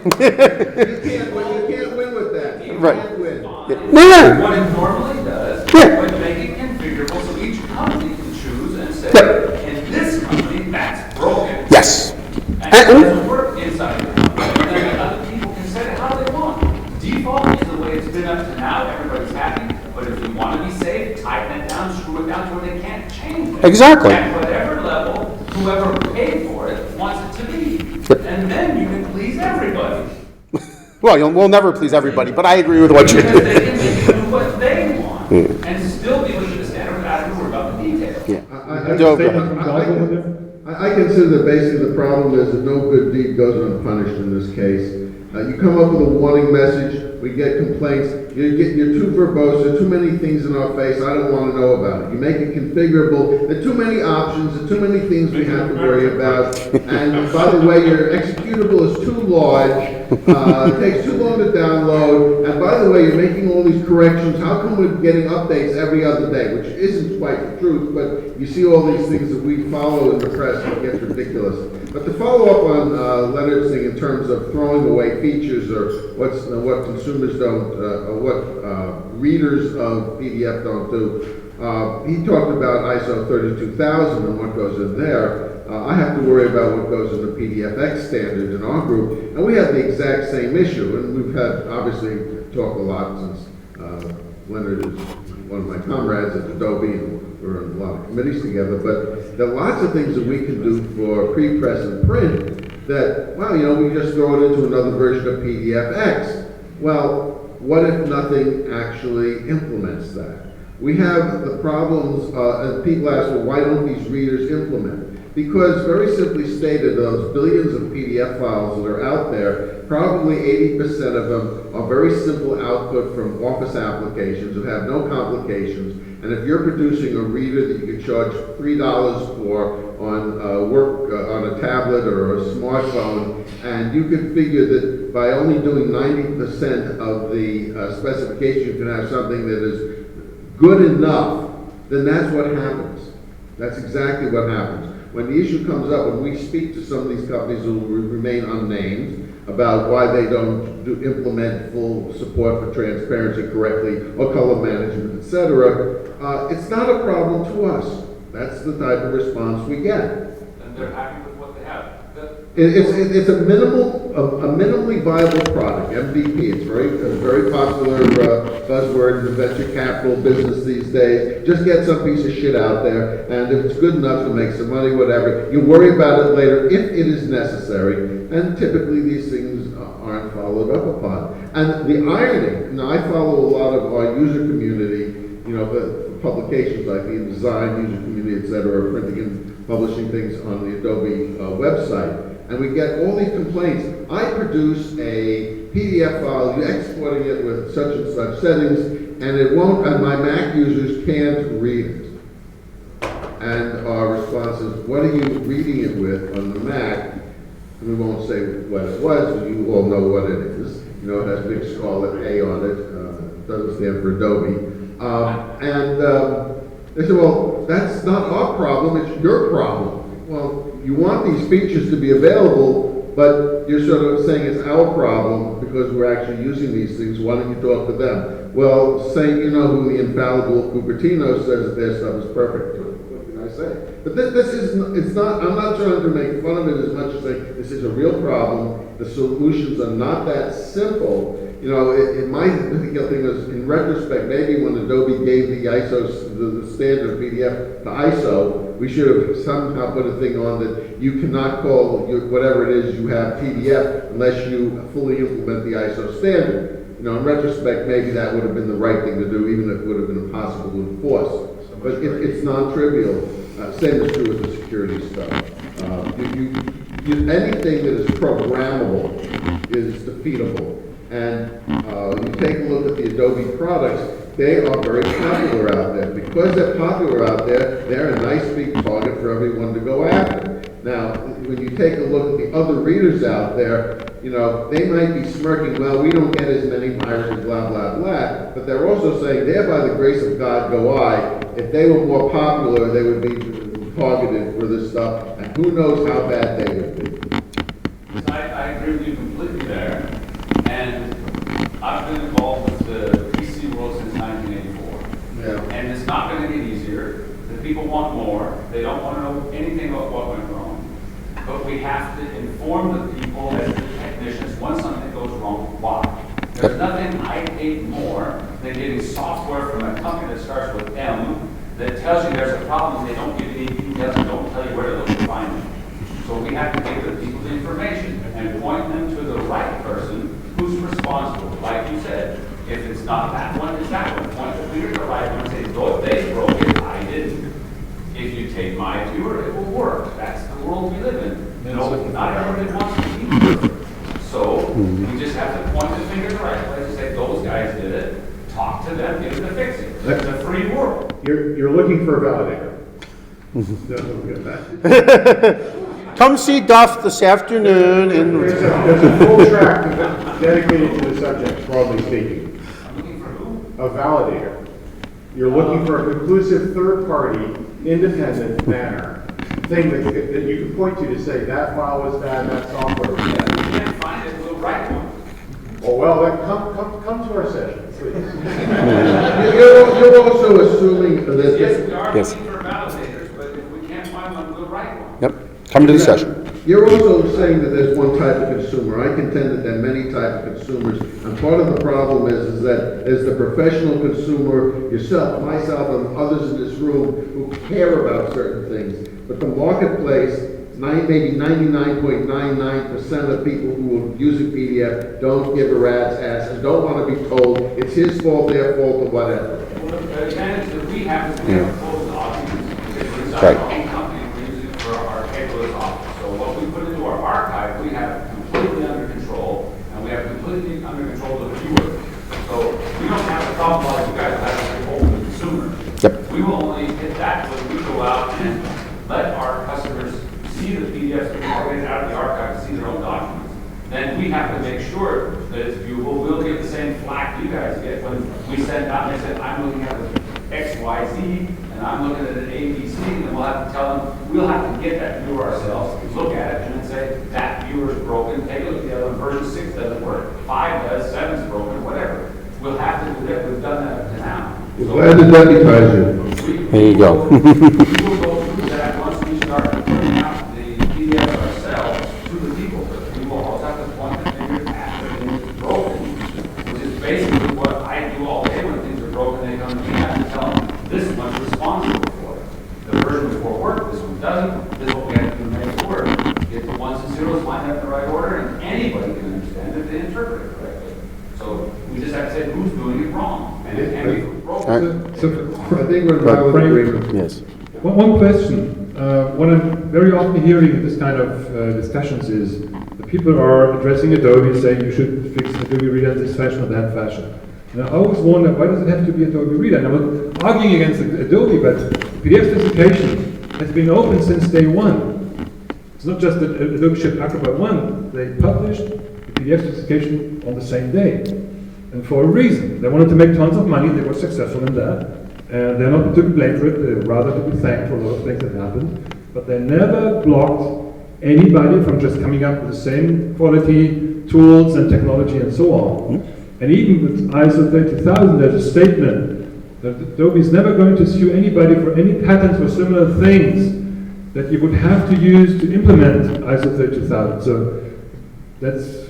you can't win with that. You right. can't win. No. What it normally does, Yeah. would make it configurable so each company can choose and say, Yeah. in this company, that's broken. Yes. And it doesn't work inside the company. And then other people can set it how they want. Default is the way it's been up to now. Everybody's happy. But if you want to be safe, tighten it down, screw it down to where they can't change it. Exactly. At whatever level, whoever paid for it wants it to be. And then you can please everybody. Well, we'll never please everybody, but I agree with what you're Because they doing. can make it do what they want and still be within the standard without having to worry about the details. Yeah. Joe, go ahead. I consider that basically the problem is that no good deed goes unpunished in this case. You come up with a warning message, we get complaints, you're too verbose, there are too many things in our face, I don't want to know about it. You make it configurable, there are too many options, there are too many things we have to worry about. And by the way, your executable is too large, it takes too long to download, and by the way, you're making all these corrections. How come we're getting updates every other day, which isn't quite the truth, but you see all these things that we follow in the press, and it gets ridiculous. But to follow up on Leonard's thing in terms of throwing away features or what consumers don't, or what readers of PDF don't do, he talked about ISO 32000 and what goes in there. I have to worry about what goes in the PDFX standards in our group, and we have the exact same issue, and we've had, obviously, talked a lot since Leonard is one of my comrades at Adobe, and we're in a lot of committees together, but there are lots of things that we can do for pre-press and print that, well, we just throw it into another version of PDFX. Well, what if nothing actually implements that? We have the problems, and people ask, well, why don't these readers implement? Because, very simply stated, those billions of PDF files that are out there, probably 80% of them are very simple output from Office applications that have no complications. And if you're producing a reader that you can charge $3 for on on a tablet or a smartphone, and you can figure that by only doing 90% of the specification, you can have something that is good enough, then that's what happens. That's exactly what happens. When the issue comes up, when we speak to some of these companies who will remain unnamed about why they don't implement full support for transparency correctly or color management, etc., it's not a problem to us. That's the type of response we get. And they're happy with what they have. It's a minimally viable product, MVP. It's a very popular buzzword in the venture capital business these days. Just get some piece of shit out there, and if it's good enough to make some money, whatever, you worry about it later if it is necessary. And typically these things aren't followed up upon. And the irony, I follow a lot of our user community, for publications like the InDesign user community, etc., printing and publishing things on the Adobe website. And we get all these complaints. I produce a PDF file, you're exporting it with such and such settings, and it won't, and my Mac users can't read it. And our response is, what are you reading it with on the Mac? And we won't say what it was, but you all know what it is. It has a big scarlet A on it. It doesn't stand for Adobe. They said, well, that's not our problem, it's your problem. Well, you want these features to be available, but you're sort of saying it's our problem because we're actually using these things. Why don't you talk to them? Well, say who the infallible Cupertino says that their stuff is perfect. What can I say? But this is, it's not, I'm not trying to make fun of it as much as saying this is a real problem. The solutions are not that simple. My thing is, in retrospect, maybe when Adobe gave the ISO, the standard PDF to ISO, we should have somehow put a thing on that you cannot call whatever it is you have PDF unless you fully implement the ISO standard. in retrospect, maybe that would have been the right thing to do, even if it would have been impossible to enforce. But it's non-trivial. Same is true with the security stuff. Anything that is programmable is defeatable. And you take a look at the Adobe products, they are very popular out there. Because they're popular out there, they're a nice big target for everyone to go after. Now, when you take a look at the other readers out there, they might be smirking, well, we don't get as many viruses, blah, blah, blah, but they're also saying, there by the grace of God go I. If they were more popular, they would be targeted for this stuff, and who knows how bad they would be. I agree with you completely there, and I've been involved with the PC world since 1984. Yeah. And it's not going to get easier. The people want more. They don't want to know anything about what went wrong. But we have to inform the people as the technicians when something goes wrong, why. There's nothing I hate more than getting software from a company that starts with M that tells you there's a problem, they don't give you any details, and don't tell you where to look to find it. So we have to give the people the information and point them to the right person who's responsible. Like you said, if it's not that one, it's that one. Point the finger to the right one and say, "Oh, they broke it, I didn't." If you take my viewer, it will work. That's the world we live in. Not everybody wants to be perfect. So we just have to point the finger to the right place and say, "Those guys did it." Talk to them, get them to fix it. It's a free world. You're looking for a validator. That's what we're good. Come see Duff this afternoon. There's a full track dedicated to the subject, broadly speaking. I'm looking for who? A validator. You're looking for a conclusive third-party, independent manner thing that you can point to say that file was bad, that software was bad. If you can't find it, we'll write one. Oh well, then come to our session, please. You're also assuming that Yes, we are Yes. looking for validators, but if we can't find one, we'll write one. Yep, come to the session. you're also saying that there's one type of consumer. I contend that there are many types of consumers, and part of the problem is that there's the professional consumer, yourself, myself, and others in this room who care about certain things. But the marketplace, maybe 99.99% of people who are using PDF don't give a rat's ass and don't want to be told it's his fault, their fault, or whatever. Well, the advantage that we have is we have a full documents. Because we're Right. our own company, we're using it for our paperless office. So what we put into our archive, we have completely under control, and we have completely under control the viewer. So we don't have a problem like you guys have to hold the consumer. Yep. We will only hit that when we go out and let our customers see the PDFs that we get out of the archive, see their own documents. Then we have to make sure that it's viewable. We'll get the same flack you guys get when we send out and they say, I'm looking at the XYZ and I'm looking at an ABC, and we'll have to tell them, we'll have to get that viewer ourselves, look at it, and then say, that viewer is broken, take a look at the other one, version 6 doesn't work, 5 does, 7's broken, whatever. We'll have to do that. We've done that up to now. Glad to deputize you. There you go. We will go through that once we start putting out the PDFs ourselves to the people. But we will also have to point the finger at the thing that's broken, which is basically what I do all day when things are broken. They come to me, I have to tell them, this one's responsible for it. The version before worked, this one doesn't. This is what we have to do to make it work. Get the ones and zeros lined up in the right order, and anybody can understand if they interpret it correctly. So we just have to say who's doing it wrong. And it can be broken. All right. So, I think we're in valid Frank, agreement. Yes. one question. What I'm very often hearing in this kind of discussions is the people are addressing Adobe saying you should fix Adobe Reader in this fashion or that fashion. And I always wonder, why does it have to be Adobe Reader? And I'm not arguing against Adobe, but PDF specification has been open since day one. It's not just that Adobe shipped Acrobat 1. They published the PDF specification on the same day. And for a reason. They wanted to make tons of money. They were successful in that. And they're not to be blamed for it. They're rather to be thanked for a lot of things that happened. But they never blocked anybody from just coming up with the same quality tools and technology and so on. And even with ISO 30000, there's a statement that Adobe is never going to sue anybody for any patents or similar things that you would have to use to implement ISO 30000. So that's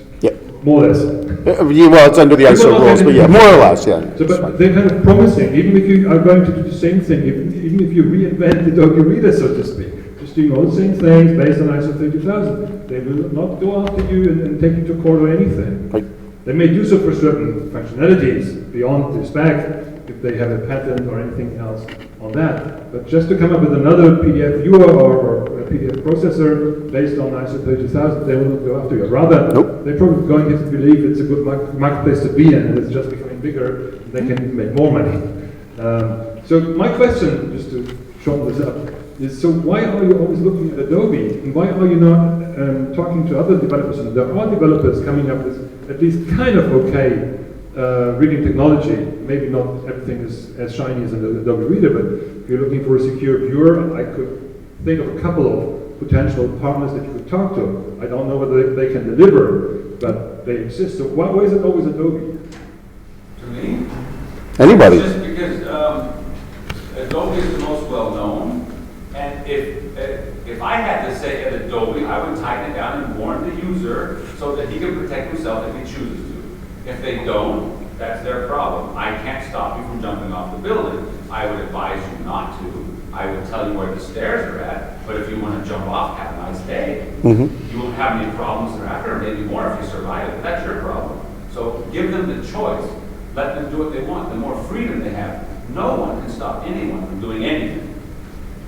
more or less. Well, it's under the ISO rules, but yeah, more or less, yeah. So, but they're kind of promising, even if you are going to do the same thing, even if you reinvent the Adobe Reader, so to speak, just doing all the same things based on ISO 30000, they will not go after you and take you to court or anything. Right. They may do so for certain functionalities beyond the spec, if they have a patent or anything else on that. But just to come up with another PDF viewer or a PDF processor based on ISO 32000, they will not go after you. Rather, they're probably going to believe it's a good marketplace to be in, and it's just becoming bigger, they can even make more money. So my question, just to shorten this up, is so why are you always looking at Adobe, and why are you not talking to other developers? And there are developers coming up with at least kind of okay reading technology. Maybe not everything is as shiny as an Adobe Reader, but if you're looking for a secure viewer, I could think of a couple of potential partners that you could talk to. I don't know whether they can deliver, but they exist. So why is it always Adobe? To me? Anybody? Just because Adobe is the most well-known, and if I had to say at Adobe, I would tighten it down and warn the user so that he can protect himself if he chooses to. If they don't, that's their problem. I can't stop you from jumping off the building. I would advise you not to. I would tell you where the stairs are at, but if you want to jump off, have a nice day. You won't have any problems thereafter, or maybe more if you survive it. That's your problem. So give them the choice. Let them do what they want. The more freedom they have, no one can stop anyone from doing anything.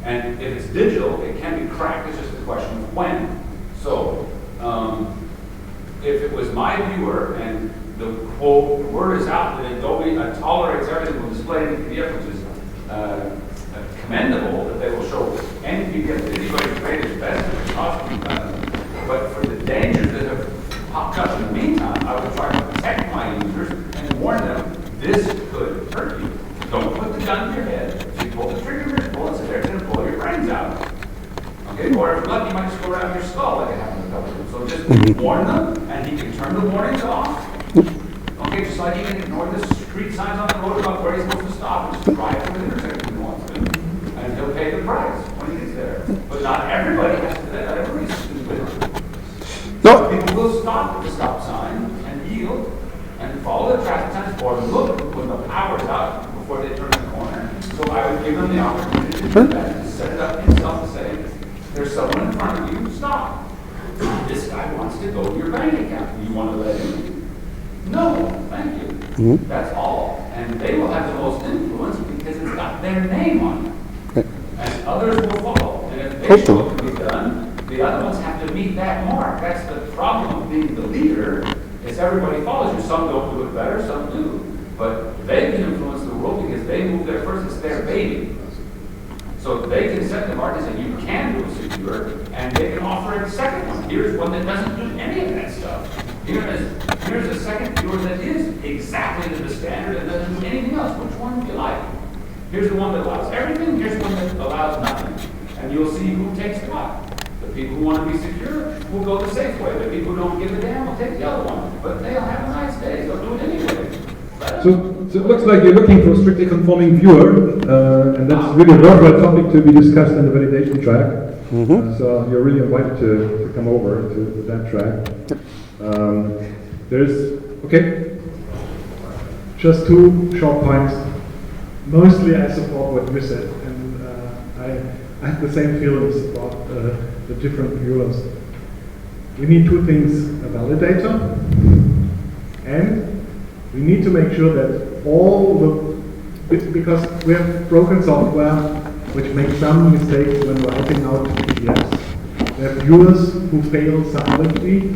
And if it's digital, it can be cracked. It's just a question of when. So if it was my viewer and the quote, word is out that Adobe tolerates everything will display in PDF, which is commendable, that they will show any PDF that anybody's created is best if it's possibly done. But for the dangers that have popped up in the meantime, I would try to protect my users and warn them this could hurt you. Don't put the gun to your head. If you pull the trigger, there's bullets in there, it's going to blow your brains out. Okay, or if you're lucky, you might just go around your skull like it happened to a couple of them. So just warn them, and he can turn the warnings off. Okay, just like he can ignore the street signs on the road about where he's supposed to stop and just drive through the intersection if he wants to. And he'll pay the price when he gets there. But not everybody has to do that. Not everybody's stupid. No. People will stop at the stop sign and yield and follow the traffic signs or look when the power's out before they turn the corner. So I would give them the opportunity to do that and set it up himself to say, there's someone in front of you, stop. This guy wants to go to your bank account. Do you want to let him? No, thank you. That's all. And they will have the most influence because it's got their name on it. And others will follow. And if they show it to be done, the other ones have to meet that mark. That's the problem of being the leader, is everybody follows you. Some don't do it better, some do. But they can influence the world because they move there first. It's their baby. So they can set the mark and say, you can do a secure, and they can offer a second one. Here's one that doesn't do any of that stuff. Here's a second viewer that is exactly to the standard and doesn't do anything else. Which one do you like? Here's the one that allows everything, here's one that allows nothing. And you'll see who takes what. The people who want to be secure will go the safe way. The people who don't give a damn will take the other one. But they'll have a nice day. They'll do it anyway. So it looks like you're looking for a strictly conforming viewer, and that's really a worthwhile topic to be discussed in the validation track. So you're really invited to come over to that track. Just two short points. Mostly I support what you said, and I have the same feelings about the different viewers. We need two things, a validator, and we need to make sure that all the, because we have broken software which makes some mistakes when writing out PDFs. We have viewers who fail silently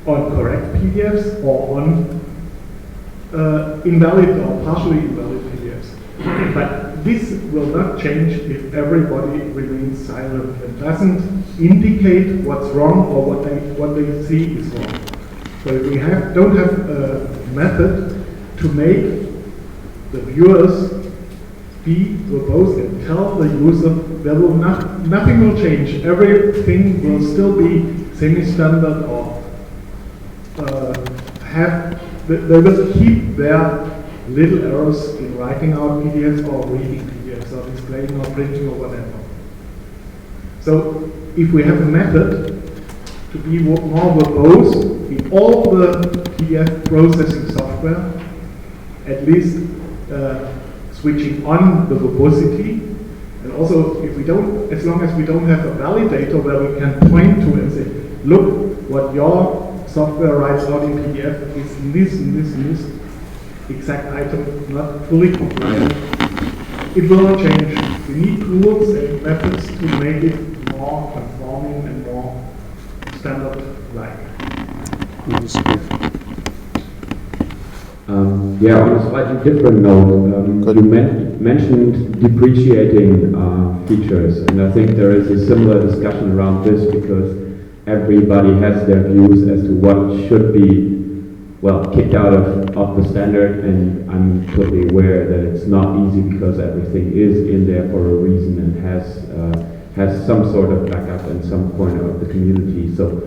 on correct PDFs or on invalid or partially invalid PDFs. But this will not change if everybody remains silent and doesn't indicate what's wrong or what they see is wrong. So we don't have a method to make the viewers be verbose and tell the user nothing will change. Everything will still be semi-standard or they will keep their little errors in writing out PDFs or reading PDFs or displaying or printing or whatever. So if we have a method to be more verbose in all the PDF processing software, at least switching on the verbosity, and also if we don't, as long as we don't have a validator where we can point to and say, look what your software writes out in PDF is this and this and this exact item not fully compliant, it will not change. We need tools and methods to make it more conforming and more standard-like. Yeah, on a slightly different note, you mentioned depreciating features, and I think there is a similar discussion around this because everybody has their views as to what should be, well, kicked out of the standard, and I'm totally aware that it's not easy because everything is in there for a reason and has some sort of backup in some corner of the community. So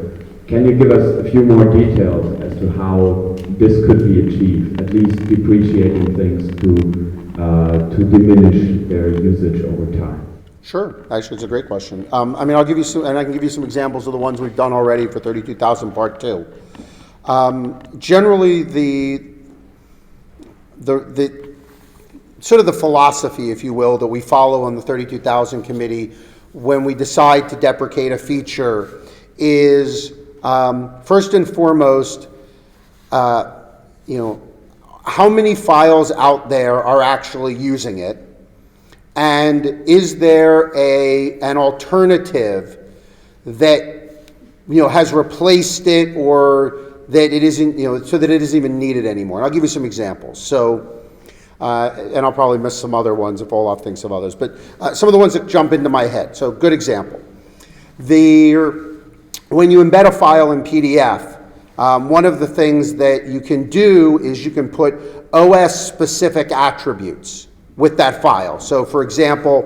can you give us a few more details as to how this could be achieved, at least depreciating things to diminish their usage over time? Sure, actually it's a great question. I mean, I'll give you some, and I can give you some examples of the ones we've done already for 32,000 Part 2. Generally, the sort of the philosophy, if you will, that we follow on the 32,000 committee when we decide to deprecate a feature is first and foremost, how many files out there are actually using it, and is there an alternative that has replaced it, or that it isn't, so that it isn't even needed anymore. And I'll give you some examples. So, and I'll probably miss some other ones if Olaf thinks of others, but some of the ones that jump into my head. So, good example. When you embed a file in PDF, one of the things that you can do is you can put OS-specific attributes with that file. So, for example,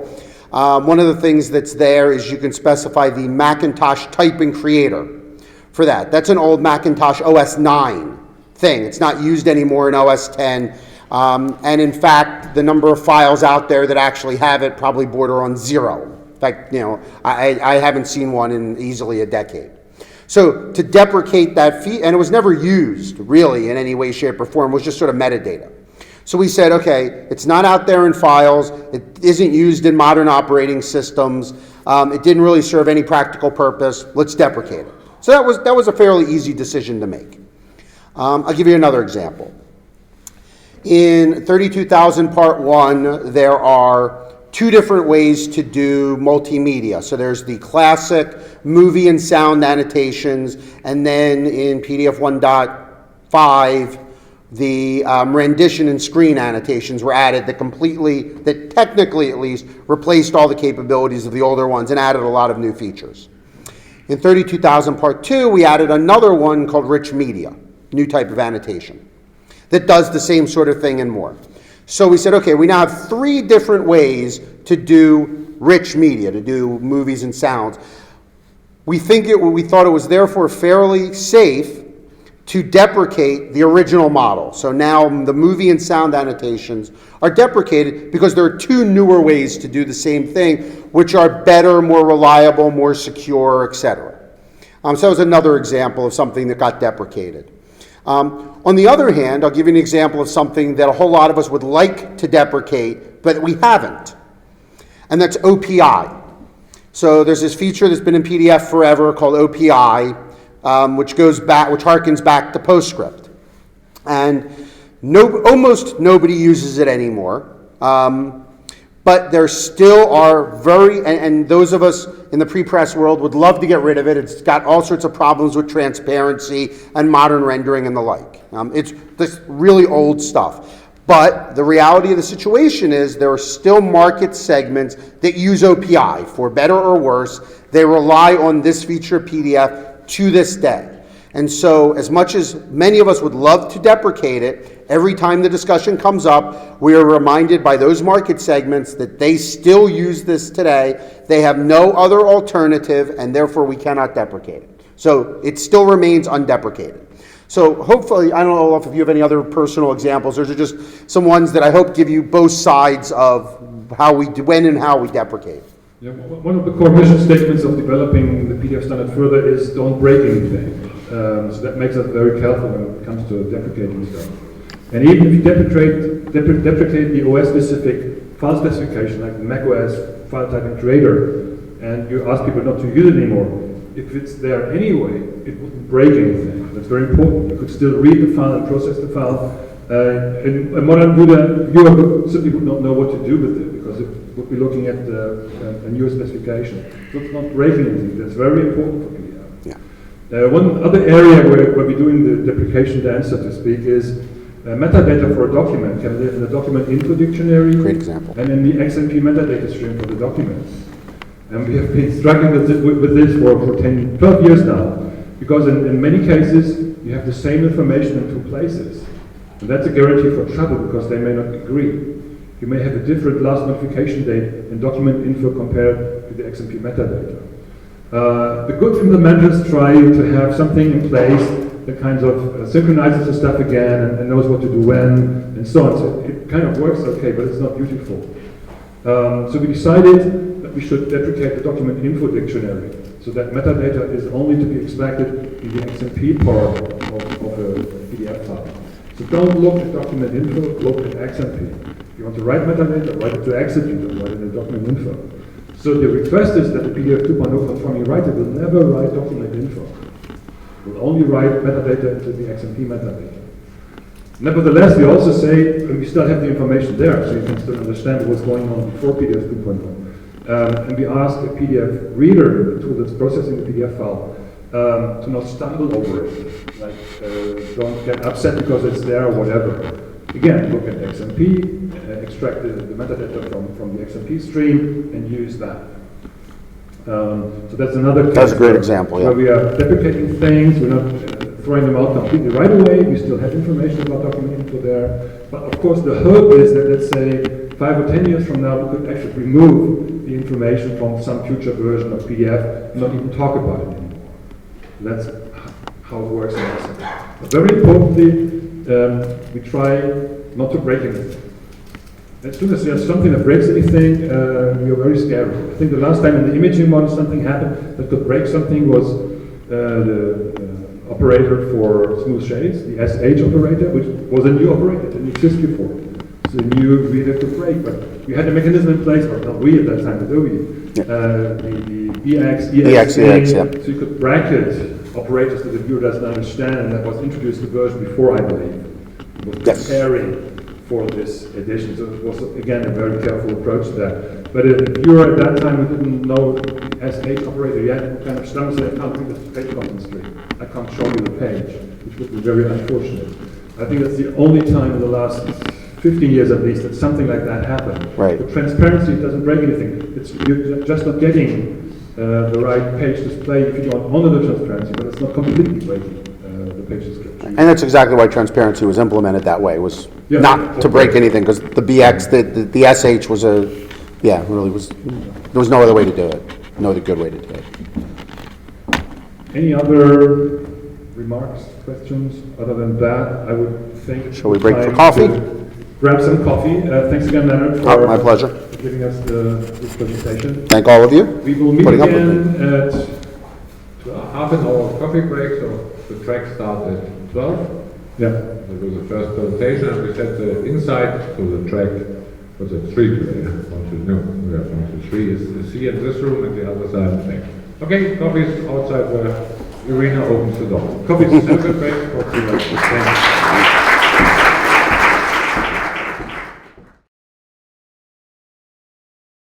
one of the things that's there is you can specify the Macintosh typing creator for that. That's an old Macintosh OS 9 thing. It's not used anymore in OS 10. And in fact, the number of files out there that actually have it probably border on 0. In fact, I haven't seen one in easily a decade. So to deprecate that fee, and it was never used really in any way, shape, or form, it was just sort of metadata. So we said, okay, it's not out there in files, it isn't used in modern operating systems, it didn't really serve any practical purpose, let's deprecate it. So that was a fairly easy decision to make. I'll give you another example. In 32,000 Part 1, there are 2 different ways to do multimedia. So there's the classic movie and sound annotations, and then in PDF 1.5, the rendition and screen annotations were added that technically at least replaced all the capabilities of the older ones and added a lot of new features. In 32,000 Part 2, we added another one called rich media, new type of annotation, that does the same sort of thing and more. So we said, okay, we now have 3 different ways to do rich media, to do movies and sounds. We thought it was therefore fairly safe to deprecate the original model. So now the movie and sound annotations are deprecated because there are 2 newer ways to do the same thing, which are better, more reliable, more secure, etc. So that was another example of something that got deprecated. On the other hand, I'll give you an example of something that a whole lot of us would like to deprecate, but we haven't, and that's OPI. So there's this feature that's been in PDF forever called OPI, which harkens back to PostScript, and almost nobody uses it anymore. But there still are and those of us in the pre-press world would love to get rid of it. It's got all sorts of problems with transparency and modern rendering and the like. It's this really old stuff. But the reality of the situation is there are still market segments that use OPI, for better or worse. They rely on this feature of PDF to this day. And so as much as many of us would love to deprecate it, every time the discussion comes up, we are reminded by those market segments that they still use this today. They have no other alternative, and therefore we cannot deprecate it. So it still remains undeprecated. So hopefully, I don't know if you have any other personal examples. Those are just some ones that I hope give you both sides of when and how we deprecate. Yeah, one of the core mission statements of developing the PDF standard further is don't break anything. So that makes us very careful when it comes to deprecating stuff. And even if you deprecate the OS-specific file specification, like the macOS file typing creator, and you ask people not to use it anymore, if it's there anyway, it wouldn't break anything. That's very important. You could still read the file and process the file. A modern viewer simply would not know what to do with it because it would be looking at a newer specification. So it's not breaking anything. That's very important for PDF. Yeah. One other area where we're doing the deprecation dance, so to speak, is metadata for a document can live in the document info dictionary. Great example. And in the XMP metadata stream for the documents. And we have been struggling with this for 10, 12 years now, because in many cases you have the same information in two places. And that's a guarantee for trouble because they may not agree. You may have a different last notification date in document info compared to the XMP metadata. The good implementers try to have something in place that kind of synchronizes the stuff again and knows what to do when and so on. So it kind of works okay, but it's not beautiful. So we decided that we should deprecate the document info dictionary so that metadata is only to be extracted in the XMP part of a PDF file. So don't look at document info, look at XMP. If you want to write metadata, write it to XMP, don't write it in document info. So the request is that the PDF 2.0 conforming writer will never write document info. It will only write metadata into the XMP metadata. Nevertheless, we also say we still have the information there, so you can still understand what's going on before PDF 2.0. And we ask a PDF reader, the tool that's processing the PDF file, to not stumble over it. Like, don't get upset because it's there or whatever. Again, look at XMP, extract the metadata from the XMP stream, and use that. So that's another case. That's a great example, yeah. Where we are deprecating things, we're not throwing them out completely right away, we still have information about document info there. But of course the hope is that, let's say, 5 or 10 years from now, we could actually remove the information from some future version of PDF and not even talk about it anymore. That's how it works in essence. But very importantly, we try not to break anything. As soon as there's something that breaks anything, we are very scared. I think the last time in the imaging model something happened that could break something was the operator for smooth shades, the SH operator, which was a new operator, didn't exist before. So a new reader could break, but we had a mechanism in place, or not we at that time, Adobe, the EX thing, yeah. So you could bracket operators that the viewer doesn't understand, and that was introduced the version before, I believe. It was preparing for this edition, so it was again a very careful approach to that. But if the viewer at that time who didn't know the SH operator yet, who kind of stumbles and said, I can't read this page content stream. I can't show you the page, which would be very unfortunate. I think that's the only time in the last 15 years at least that something like that happened. Right. The transparency doesn't break anything. You're just not getting the right page display if you don't honor the transparency, but it's not completely breaking the page description. And that's exactly why transparency was implemented that way, was not to break anything, because the BX, the SH was really was, there was no other way to do it, no other good way to do it. Any other remarks, questions? Other than that, I would think... Shall we break for coffee? Grab some coffee. Thanks again, Leonard, for my pleasure. Giving us this presentation. Thank all of you. We will meet again at half an hour coffee break, so the track starts at 12. Yeah. There was the first presentation, and we said the inside to the track was at 3 today. 1 to 3 is C in this room, and the other side in the back. Okay, coffee is outside the arena, opens the door. Coffee is a good break for 3 hours.